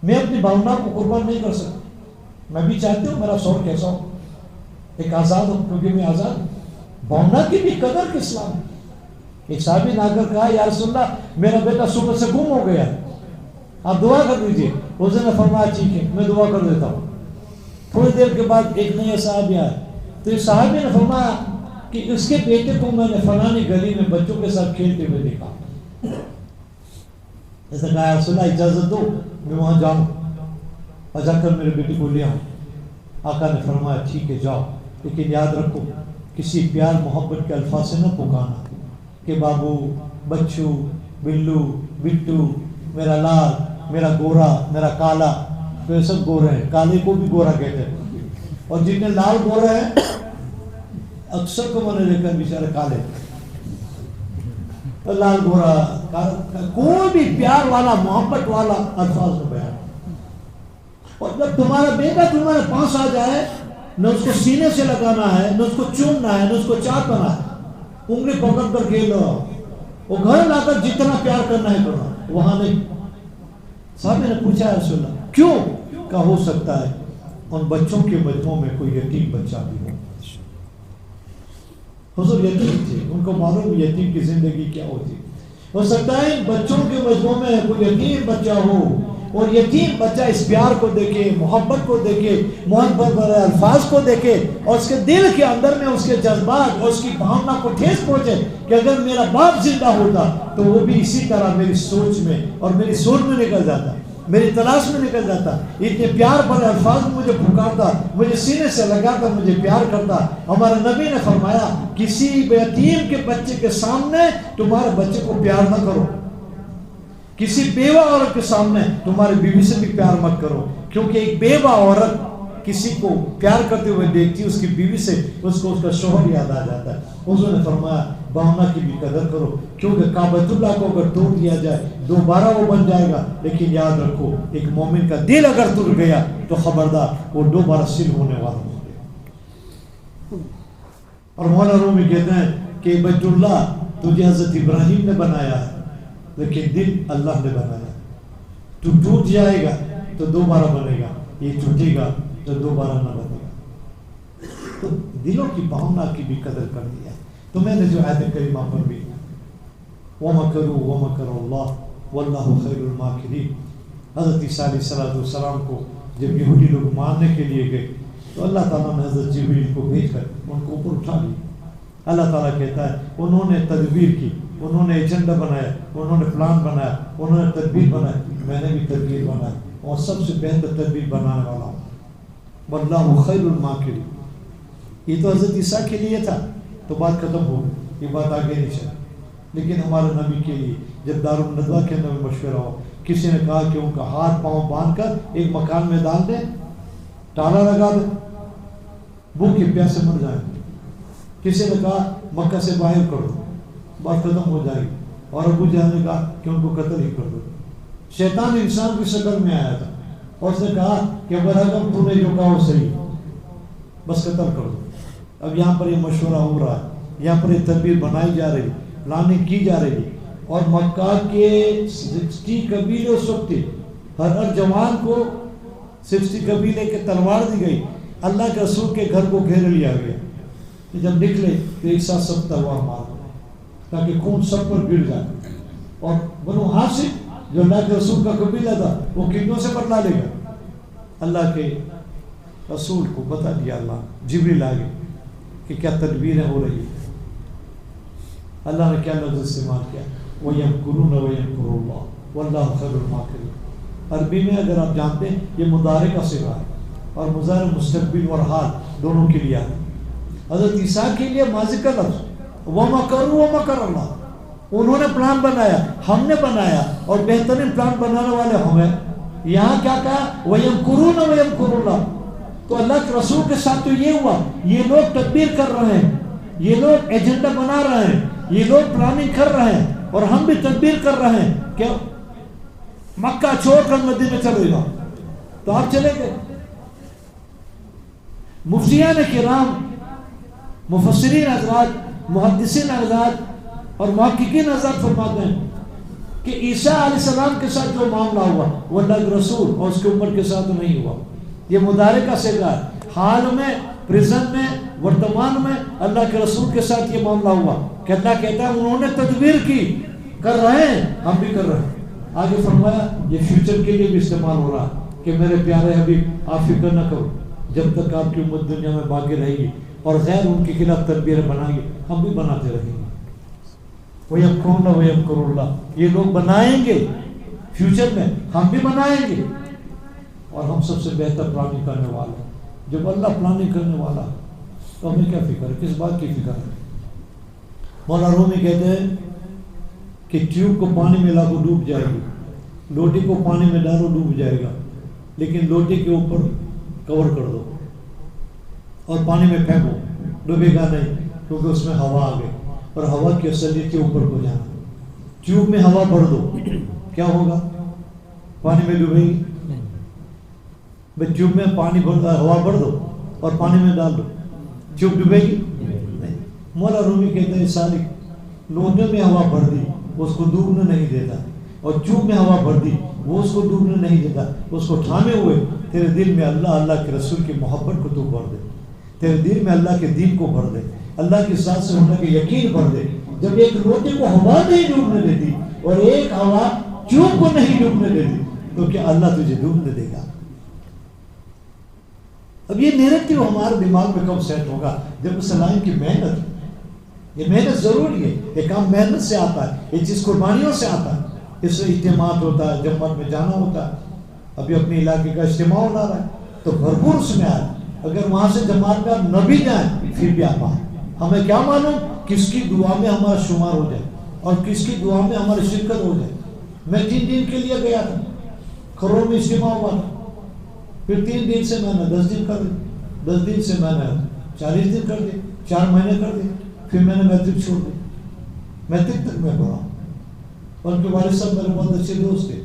میں اپنی بھاونا کو قربان نہیں کر سکتا. میں بھی چاہتی ہوں میرا شوہر کیسا ہو، ایک آزاد ہو، کیونکہ میں آزاد ہوں. بھاونا کی بھی قدر کے اسلام ہے. ایک صحابی نے آ کر کہا یا رسول اللہ میرا بیٹا صبح سے گم ہو گیا، آپ دعا کر دیجیے. اس نے فرمایا ٹھیک ہے میں دعا کر دیتا ہوں. تھوڑی دیر کے بعد ایک نیا صحابی آیا تو ایک صحابی نے فرمایا کہ اس کے بیٹے کو میں نے فلانی گلی میں بچوں کے ساتھ کھیلتے ہوئے دیکھا. ایسا کہا یا رسول اللہ اجازت دو میں وہاں جاؤں اور جا کر میرے بیٹے کو لے آؤں. آقا نے فرمایا ٹھیک ہے جاؤ، لیکن یاد رکھو کسی پیار محبت کے الفاظ سے نہ پکانا کہ بابو، بچو، بلو، بٹو، میرا لال، میرا گورا، میرا کالا. تو یہ سب گورے ہیں، کالے کو بھی گورا کہتے ہیں، اور جتنے لال گورے ہیں اکثر کو میں نے دیکھا بیچارے کالے. لال گورا کوئی بھی پیار والا محبت والا الفاظ میں بیان. اور جب تمہارا بیٹا تمہارے پاس آ جائے، نہ اس کو سینے سے لگانا ہے، نہ اس کو چومنا ہے، نہ اس کو چاٹنا ہے، انگلی پکڑ کر کھیل رہا. وہ گھر لا کر جتنا پیار کرنا ہے کرنا، وہاں نہیں. صاحب نے پوچھا رسول اللہ کیوں؟ کہ ہو سکتا ہے ان بچوں کے مجموعوں میں کوئی یتیم بچہ بھی ہو. حضور یتیم تھے، ان کو معلوم یتیم کی زندگی کیا ہوتی. ہو سکتا ہے بچوں کے مجموعوں میں کوئی یتیم بچہ ہو، اور یتیم بچہ اس پیار کو دیکھے، محبت کو دیکھے، محبت والے الفاظ کو دیکھے، اور اس کے دل کے اندر میں اس کے جذبات اور اس کی بھاونا کو ٹھیس پہنچے کہ اگر میرا باپ زندہ ہوتا تو وہ بھی اسی طرح میری سوچ میں اور میری سوچ میں نکل جاتا، میری تلاش میں نکل جاتا، اتنے پیار بھرے الفاظ میں مجھے پکارتا، مجھے سینے سے لگاتا، مجھے پیار کرتا. ہمارے نبی نے فرمایا کسی یتیم کے بچے کے سامنے تمہارے بچے کو پیار نہ کرو، کسی بیوہ عورت کے سامنے تمہاری بیوی سے بھی پیار مت کرو، کیونکہ ایک بیوہ عورت کسی کو پیار کرتے ہوئے دیکھتی ہے اس کی بیوی سے، اس کو اس کا شوہر یاد آ جاتا ہے. حضور نے فرمایا باونا کی بھی قدر کرو، کیونکہ کعبۃ اللہ کو اگر توڑ دیا جائے دوبارہ وہ بن جائے گا، لیکن یاد رکھو ایک مومن کا دل اگر ٹوٹ گیا تو خبردار وہ دوبارہ صلح ہونے والا ہو گیا. اور مولانا رومی کہتے ہیں کہ بیت اللہ تجھے حضرت ابراہیم نے بنایا ہے لیکن دل اللہ نے بنایا. تو ٹوٹ جائے گا تو دوبارہ بنے گا، یہ ٹوٹے گا تو دوبارہ نہ بنے گا. تو دلوں کی بھاونا کی بھی قدر کرنی ہے. تو میں نے جو آیت کریمہ پر بھی وَمَكَرُوا وَمَكَرَ اللَّهُ وَاللَّهُ خَيْرُ الْمَاكِرِينَ، حضرت عیسیٰ علیہ السلام کو جب یہودی لوگ مارنے کے لیے گئے تو اللہ تعالیٰ نے حضرت جبریل کو بھیج کر ان کو اوپر اٹھا لیا. اللہ تعالیٰ کہتا ہے انہوں نے تدبیر کی، انہوں نے ایجنڈا بنایا، انہوں نے پلان بنایا، انہوں نے تدبیر بنائی، میں نے بھی تدبیر بنائی اور سب سے بہتر تدبیر بنانے والا ہوں. واللہ خیر الماکرین. یہ تو حضرت عیسیٰ کے لیے تھا تو بات ختم ہو گئی، یہ بات آگے نہیں چلی. لیکن ہمارے نبی کے لیے جب دارالندوہ کے اندر مشورہ ہو، کسی نے کہا کہ ان کا ہاتھ پاؤں باندھ کر ایک مکان میں ڈال دیں، تالا لگا دیں، بھوکے پیاسے مر جائیں. کسی نے کہا مکہ سے باہر کر دو، بات ختم ہو جائے گی. اور ابو جہل نے کہا کہ ان کو قتل ہی کر دو. شیطان انسان کی شکل میں آیا تھا اور اس نے کہا کہ اگر اگر تو نے جو کہا وہ صحیح، بس قتل کر دو. اب یہاں پر یہ مشورہ ہو رہا ہے، یہاں پر یہ تدبیر بنائی جا رہی، پلاننگ کی جا رہی. اور مکہ کے 60 قبیلے اس وقت تھے، ہر جوان کو 60 قبیلے کے تلوار دی گئی. اللہ کے رسول کے گھر کو گھیر لیا گیا. جب نکلے تو ایک ساتھ سب تلوار مار تاکہ خون سب پر گر جائے. اور بنو ہاشم جو اللہ کے رسول کا قبیلہ تھا وہ کتنوں سے بدلا لے گا. اللہ کے رسول کو بتا دیا اللہ، جبریل آگے کہ کیا تدبیریں ہو رہی ہیں. اللہ نے کیا لفظ استعمال کیا، وَيَمْكُرُونَ وَيَمْكُرُ اللَّهُ وَاللَّهُ خَيْرُ الْمَاكِرِينَ. عربی میں اگر آپ جانتے ہیں یہ مضارع کا صیغہ ہے اور مضارع مستقبل اور حال دونوں کے لیے ہے. حضرت عیسیٰ کے لیے ماضی کا لفظ وَمَكَرُوا وَمَكَرَ اللَّهُ، انہوں نے پلان بنایا، ہم نے بنایا اور بہترین پلان بنانے والے ہمیں. یہاں کیا کہا وَيَمْكُرُونَ وَيَمْكُرُ اللَّهُ. تو اللہ کے رسول کے ساتھ تو یہ ہوا، یہ لوگ تدبیر کر رہے ہیں، یہ لوگ ایجنڈا بنا رہے ہیں، یہ لوگ پلاننگ کر رہے ہیں اور ہم بھی تدبیر کر رہے ہیں کہ مکہ چھوڑ کر مدینے چلے گا. تو آپ چلے گئے. مفتیان کرام، مفسرین حضرات، محدثین حضرات اور محققین حضرات فرماتے ہیں کہ عیسیٰ علیہ السلام کے ساتھ جو معاملہ ہوا وہ اللہ کے رسول اور اس کے امت کے ساتھ نہیں ہوا. یہ مضارع کا صیغہ ہے. حال میں، پریزنٹ میں، ورتمان میں اللہ کے رسول کے ساتھ یہ معاملہ ہوا کہ اللہ کہتا ہے انہوں نے تدبیر کی، کر رہے ہیں، ہم بھی کر رہے ہیں. آگے فرمایا یہ فیوچر کے لیے بھی استعمال ہو رہا کہ میرے پیارے حبیب آپ فکر نہ کرو، جب تک آپ کی امت دنیا میں باقی رہے گی اور غیر ان کے خلاف تدبیریں بنائیں گے، ہم بھی بناتے رہیں گے. وَيَمْكُرُونَ وَيَمْكُرُ اللَّهُ، یہ لوگ بنائیں گے فیوچر میں، ہم بھی بنائیں گے اور ہم سب سے بہتر پلاننگ کرنے والا. جب اللہ پلاننگ کرنے والا تو ہمیں کیا فکر ہے، کس بات کی فکر ہے. مولانا رومی کہتے ہیں کہ ٹیوب کو پانی میں لاؤ ڈوب جائے گی، لوٹی کو پانی میں ڈالو ڈوب جائے گا، لیکن لوٹی کے اوپر کور کر دو اور پانی میں پھینکو، ڈوبے گا نہیں کیونکہ اس میں ہوا آ گئی اور ہوا کی اصلیت کے اوپر کو جانا. ٹیوب میں ہوا بھر دو، کیا ہوگا؟ پانی میں ڈوبے گی. بھائی ٹیوب میں پانی ہوا بھر دو اور پانی میں ڈال دو، ٹیوب ڈوبے گی نہیں. مولا رومی کہتے ہیں سالک لوٹے میں ہوا بھر دی وہ اس کو ڈوبنے نہیں دیتا، اور ٹیوب میں ہوا بھر دی وہ اس کو ڈوبنے نہیں دیتا. اس کو تھامے ہوئے تیرے دل میں اللہ کے رسول کی محبت کو تو بھر دے، تیرے دل میں اللہ کے دین کو بھر دے، اللہ کی ذات سے ہونے کے یقین بھر دے. جب ایک لوٹے کو ہوا نہیں ڈوبنے دیتی اور ایک ہوا ٹیوب کو نہیں ڈوبنے دیتی تو کیا اللہ تجھے ڈوبنے دے گا؟ اب یہ نیریٹیو ہمارے دماغ میں کب سیٹ ہوگا؟ جب اس لائن کی محنت، یہ محنت ضروری ہے، یہ کام محنت سے آتا ہے، یہ چیز قربانیوں سے آتا ہے. اس سے اجتماعات ہوتا ہے، جماعت میں جانا ہوتا ہے. ابھی اپنے علاقے کا اجتماع ہونا رہا ہے تو بھرپور اس میں آئے. اگر وہاں سے جماعت میں آپ نہ بھی جائیں پھر بھی آپ آئیں. ہمیں کیا معلوم کس کی دعا میں ہمارا شمار ہو جائے اور کس کی دعا میں ہماری شرکت ہو جائے. میں 3 دن کے لیے گیا تھا، کھرور میں اجتماع ہوا تھا. پھر 3 دن سے میں نے 10 دن کر دی، 10 دن سے میں نے 40 دن کر دی، 4 مہینے کر دی، پھر میں نے میٹرک چھوڑ دی۔ میٹرک تک میں پڑھا، اور ان کے والد صاحب میرے بہت اچھے دوست تھے،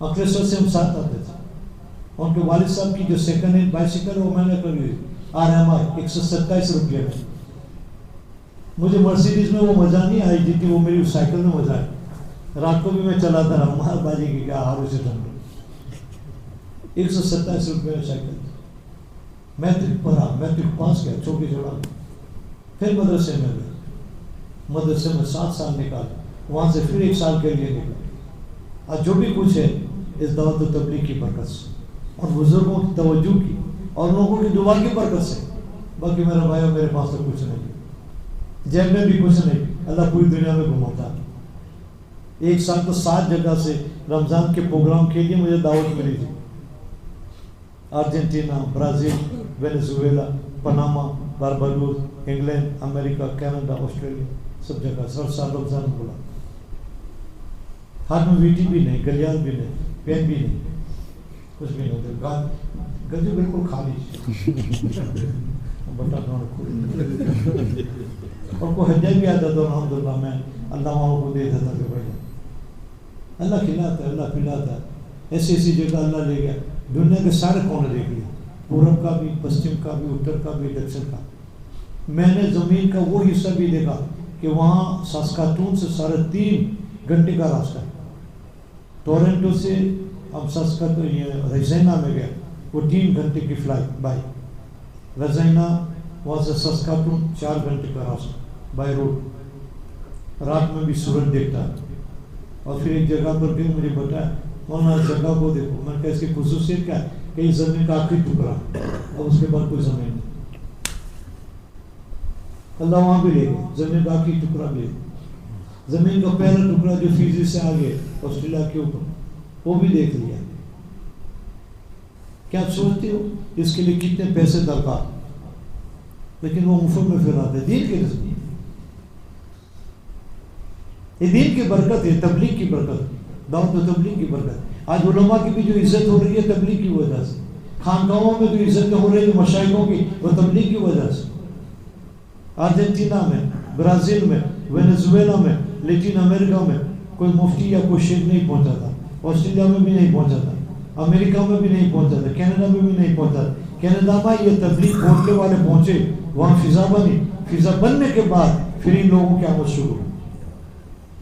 اکریسر سے ہم ساتھ آتے تھے۔ ان کے والد صاحب کی جو سیکنڈ ہینڈ بائسیکل وہ میں نے کری RMI 127 روپئے میں۔ مجھے مرسیڈیز میں وہ مزہ نہیں آئی جتنی وہ میری سائیکل میں مزہ آئی۔ رات کو بھی میں چلاتا رہا، مہار باجی کی کیا ہارو سے ٹھنڈ 127 روپئے میں سائیکل۔ میٹرک پڑھا، میٹرک پاس کیا، چھوٹی چھوڑا، پھر مدرسے میں گیا، مدرسے میں 7 سال نکالے، وہاں سے پھر 1 سال کے لیے نکلا۔ آج جو بھی کچھ ہے اس دعوت و تبلیغ کی برکت سے، اور بزرگوں کی توجہ کی، اور لوگوں کی دعا کی برکت سے۔ باقی میرا بھائی میرے پاس تو کچھ نہیں، جیب میں بھی کچھ نہیں، اللہ پوری دنیا میں گھماتا۔ 1 سال تو 7 جگہ سے رمضان کے پروگرام کے لیے مجھے دعوت ملی تھی، Argentina, Brazil, Venezuela, Panama, Barbados, England, امریکہ، کینیڈا، آسٹریلیا، سب جگہ ہر سال رمضان بولا۔ ہاتھ میں ویٹی بھی نہیں، گلیال بھی نہیں، پین بھی نہیں، کچھ بھی نہیں، گنجو بالکل خالی بٹا اور کو حجہ بھی آتا تھا، الحمدللہ میں اللہ وہاں کو دیتا تھا کہ بھائی اللہ کھلاتا ہے، اللہ پلاتا ہے۔ ایسی ایسی جگہ اللہ لے گیا، دنیا کے سارے کونے دیکھ لیا، پورب کا بھی، پشچم کا بھی، اتر کا بھی، دکشن کا۔ میں نے زمین کا وہ حصہ بھی دیکھا کہ وہاں ساسکاتون سے 3.5 گھنٹے کا راستہ ہے۔ ٹورنٹو سے ہم ساسکاتون ریزینا میں گئے، وہ 3 گھنٹے کی فلائٹ بائی ریزینا، وہاں سے ساسکاتون 4 گھنٹے کا راستہ بائی روڈ۔ رات میں بھی سورج دیکھتا ہے۔ اور پھر ایک جگہ پر بھی مجھے بتایا، وہاں جگہ کو دیکھو، میں نے کہا اس کی خصوصیت کیا ہے کہ اس زمین کا آخری ٹکڑا اور اس کے بعد کوئی زمین نہیں۔ اللہ وہاں بھی لے گئے، زمین کا آخری ٹکڑا بھی لے گئے، زمین کا پہلا ٹکڑا جو فیجی سے آگے آسٹریلیا کے اوپر، وہ بھی دیکھ لیا۔ کیا آپ سوچتے ہو اس کے لیے کتنے پیسے درکار، لیکن وہ مفت میں پھراتے دین کے رزق۔ یہ دین کی برکت ہے، تبلیغ کی برکت، دعوت و تبلیغ کی برکت۔ آج علماء کی بھی جو عزت ہو رہی ہے تبلیغ کی وجہ سے، خانقاہوں میں جو عزت ہو رہی ہے مشائخوں کی، وہ تبلیغ کی وجہ سے۔ ارجنٹینا میں، برازیل میں، وینزویلا میں، لیٹن امریکہ میں کوئی مفتی یا کوئی شیخ نہیں پہنچا تھا، آسٹریلیا میں بھی نہیں پہنچا تھا، امریکہ میں بھی نہیں پہنچا تھا، کینیڈا میں بھی نہیں پہنچا تھا۔ کینیڈا میں یہ تبلیغ بولنے والے پہنچے، وہاں فضا بنی، فضا بننے کے بعد پھر ان لوگوں کی آمد شروع ہوئی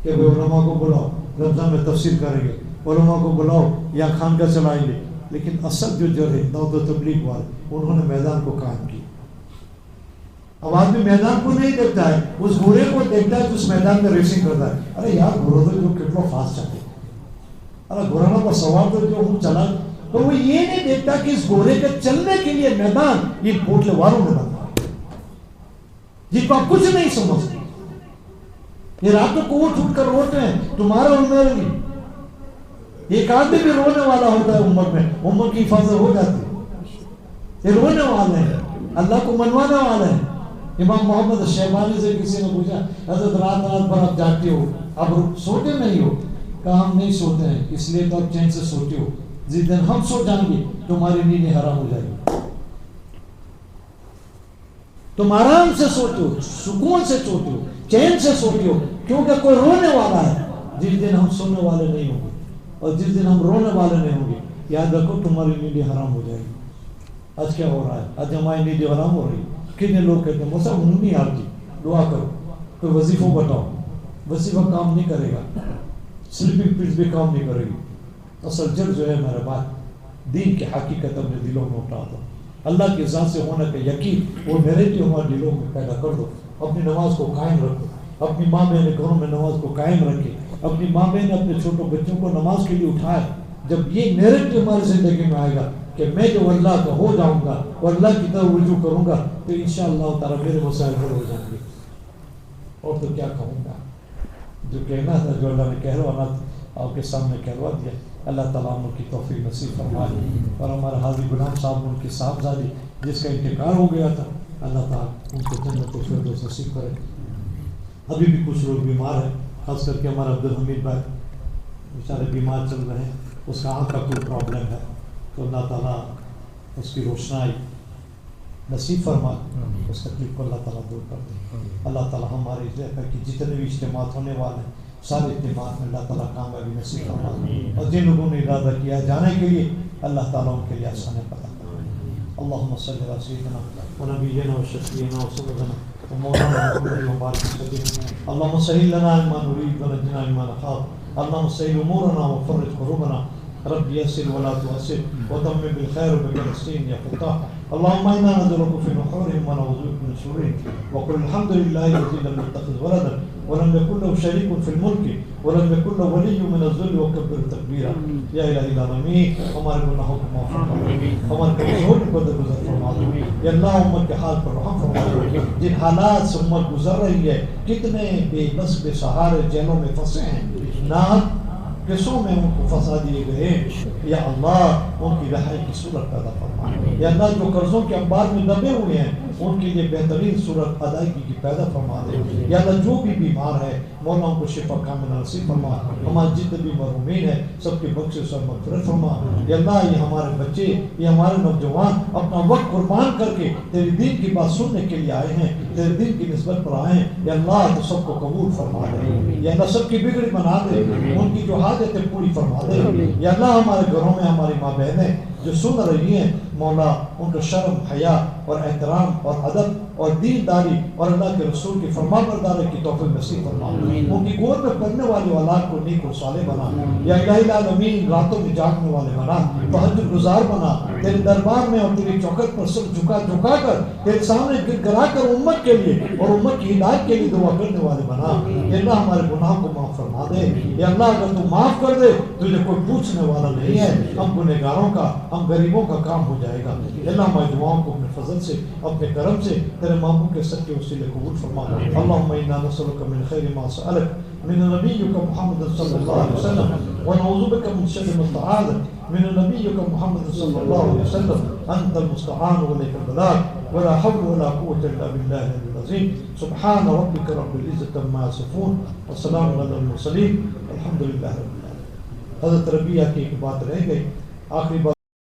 کہ علماء کو بلاؤ، رمضان میں تفسیر کریں گے، علماء کو بلاؤ یا خانقاہ چلائیں گے۔ لیکن اصل جو جڑ ہے دعوت و تبلیغ والے، انہوں نے میدان کو قائم کیا۔ اب آدمی میدان کو نہیں دیکھتا ہے، اس گھوڑے کو دیکھتا ہے جو اس میدان میں ریسنگ کرتا ہے۔ ارے یار گھوڑا تو جو کتنا فاسٹ چلتے، ارے گھوڑا پر سوار تو جو ہم چلا، تو وہ یہ نہیں دیکھتا کہ اس گھوڑے کے چلنے کے لیے میدان یہ پوٹلے والوں نے بنایا، جن کو آپ کچھ نہیں سمجھتے۔ یہ راتوں کو اٹھ اٹھ کر روتے ہیں تمہارا عمر نہیں۔ ایک آدمی بھی رونے والا ہوتا ہے امت میں، امت کی حفاظت ہو جاتی ہے۔ یہ رونے والے ہیں، اللہ کو منوانے والے ہیں۔ امام محمد شیبانی سے کسی نے پوچھا، حضرت رات رات بھر آپ جاگتے ہو، اب سوتے نہیں ہو؟ کہا ہم نہیں سوتے ہیں، اس لیے تو آپ چین سے سوتے ہو، جس دن ہم سو جائیں گے تمہاری نیند حرام ہو جائے گی۔ تم آرام سے سوتے ہو، سکون سے سوتے ہو، چین سے سوتے ہو، کیونکہ کوئی رونے والا ہے۔ جس دن ہم سونے والے نہیں ہوں گے اور جس دن ہم رونے والے نہیں ہوں گے، یاد رکھو تمہاری نیند حرام ہو جائے گی۔ آج کیا ہو رہا ہے؟ آج ہماری نیند حرام ہو رہی ہے۔ کتنے لوگ کہتے ہیں موسیٰ ہم نہیں آتی، دعا کرو، کوئی وظیفہ بتاؤ۔ وظیفہ کام نہیں کرے گا، سلیپنگ پلز بھی کام نہیں کرے گی۔ اصل جڑ جو ہے میرے بات دین کی حقیقت اپنے دلوں میں اٹھا دو، اللہ کی ذات سے ہونے کا یقین وہ میرے لیے ہمارے دلوں میں پیدا کر دو۔ اپنی نماز کو قائم رکھو، اپنی ماں بہن گھروں میں نماز کو قائم رکھے، اپنی ماں بہن اپنے چھوٹے بچوں کو نماز کے لیے اٹھائے۔ جب یہ نیرٹیو ہماری زندگی میں آئے گا کہ میں جو اللہ کا ہو جاؤں گا اور اللہ کی طرف رجوع کروں گا، تو انشاءاللہ تعالیٰ میرے مسائل حل ہو جائیں گے۔ اور تو کیا کہوں گا، جو کہنا تھا جو اللہ نے کہلوانا تھا آپ کے سامنے کہلوا دیا۔ اللہ تعالیٰ ان کی توفیق نصیب فرمائے، اور ہمارا حاضر غلام صاحب ان کی صاحبزادی جس کا انتقال ہو گیا تھا، اللہ تعالیٰ ان کو جنت الفردوس نصیب کرے۔ ابھی بھی کچھ لوگ بیمار ہیں، خاص کر کے ہمارا عبدالحمید بھائی بیچارے بیمار چل رہے ہیں۔ اس کا آنکھ کا کوئی پرابلم ہے تو اللہ تعالیٰ اس کی روشنائی نصیب فرما، اس تکلیف کو اللہ تعالیٰ دور کر دے۔ اللہ تعالیٰ ہمارے کی جتنے بھی اجتماعات ہونے والے ہیں سارے اجتماعات میں اللہ تعالیٰ کامیابی نصیب فرما، اور جن لوگوں نے ارادہ کیا جانے کے لیے اللہ تعالیٰ ان کے لیے آسانی پیدا کرے۔ اللہم صلی علی سیدنا و نبینا و شفیعنا و سندنا و مولانا محمد و بارک وسلم۔ اللہم سہل لنا ما نريد و نجنا ما نخاف، اللہم سہل امورنا و فرج کروبنا، رب یسر ولا تعسر وتمم بالخير وبالتحسين يا فتاح۔ اللهم انا نذرك في نحورهم ونعوذ بك من شرورهم، وقل الحمد لله الذي لم يتخذ ولدا ولم يكن له شريك في الملك ولم يكن له ولي من الذل وكبر تكبيرا۔ یا الہی العالمین ہمارے گناہوں کو معاف فرما دے، ہمارے کمزوری کو درگزر فرما دے۔ یا اللہ امت کے حال پر رحم فرما دے، جن حالات سے امت گزر رہی ہے، کتنے بے بس بے سہارے جیلوں میں پھنسے ہیں، ناک قصوں میں ان کو پھنسا دیے گئے، یا اللہ ان کی رہائی کی صورت پیدا فرما۔ یا اللہ جو قرضوں کے انبار میں دبے ہوئے ہیں ان کے لیے بہترین صورت ادائیگی کی پیدا فرما دے۔ یا اللہ جو بھی بیمار ہے مولا ان کو شفا کامل نصیب فرما، ہمارے جتنے بھی محرومین ہیں سب کے بخشش اور مغفرت فرما۔ یا اللہ یہ ہمارے بچے، یہ ہمارے نوجوان اپنا وقت قربان کر کے تیری دین کی بات سننے کے لیے آئے ہیں، تیرے دین کی نسبت پر آئے ہیں، یا اللہ تو سب کو قبول فرما دے۔ یا اللہ سب کی بگڑی بنا دے، ان کی جو حاجتیں پوری فرما دے۔ یا اللہ ہمارے گھروں میں ہماری ماں بہنیں جو سن رہی ہیں مولا ان کو شرم، حیا اور احترام اور ادب اور دینداری اور اللہ کے رسول کی فرما برداری کی توفیق نصیب فرما۔ ان کی گود میں پڑھنے والی اولاد کو نیک و صالح بنا۔ یا الہی العالمین راتوں میں جاگنے والے بنا، تہجد گزار بنا، تیرے دربار میں اور تیری چوکھٹ پر سر جھکا جھکا کر تیرے سامنے گر گرا کر امت کے لیے اور امت کی ہدایت کے لیے دعا کرنے والے بنا۔ یا اللہ ہمارے گناہ کو معاف فرما دے۔ یا اللہ اگر تو معاف کر دے تجھے کوئی پوچھنے والا نہیں ہے، ہم گنہگاروں کا، ہم غریبوں کا کام ہو جائے گا۔ اللہ ہماری دعاؤں کو اپنے فضل سے، اپنے کرم سے تیرے محبوب کے صدقے وسیلے قبول فرما۔ اللہم انا نسألک من خیر ما سألک من نبیک محمد صلی اللہ علیہ وسلم ونعوذ بک من شر ما استعاذک من نبیک محمد صلی اللہ علیہ وسلم، انت المستعان والیک البلاغ ولا حول ولا قوة الا باللہ العلی العظیم۔ سبحان ربک رب العزة عما یصفون والسلام علی المرسلین والحمد للہ رب العالمین۔ حضرت ربیہ کی ایک بات رہ گئی، آخری بات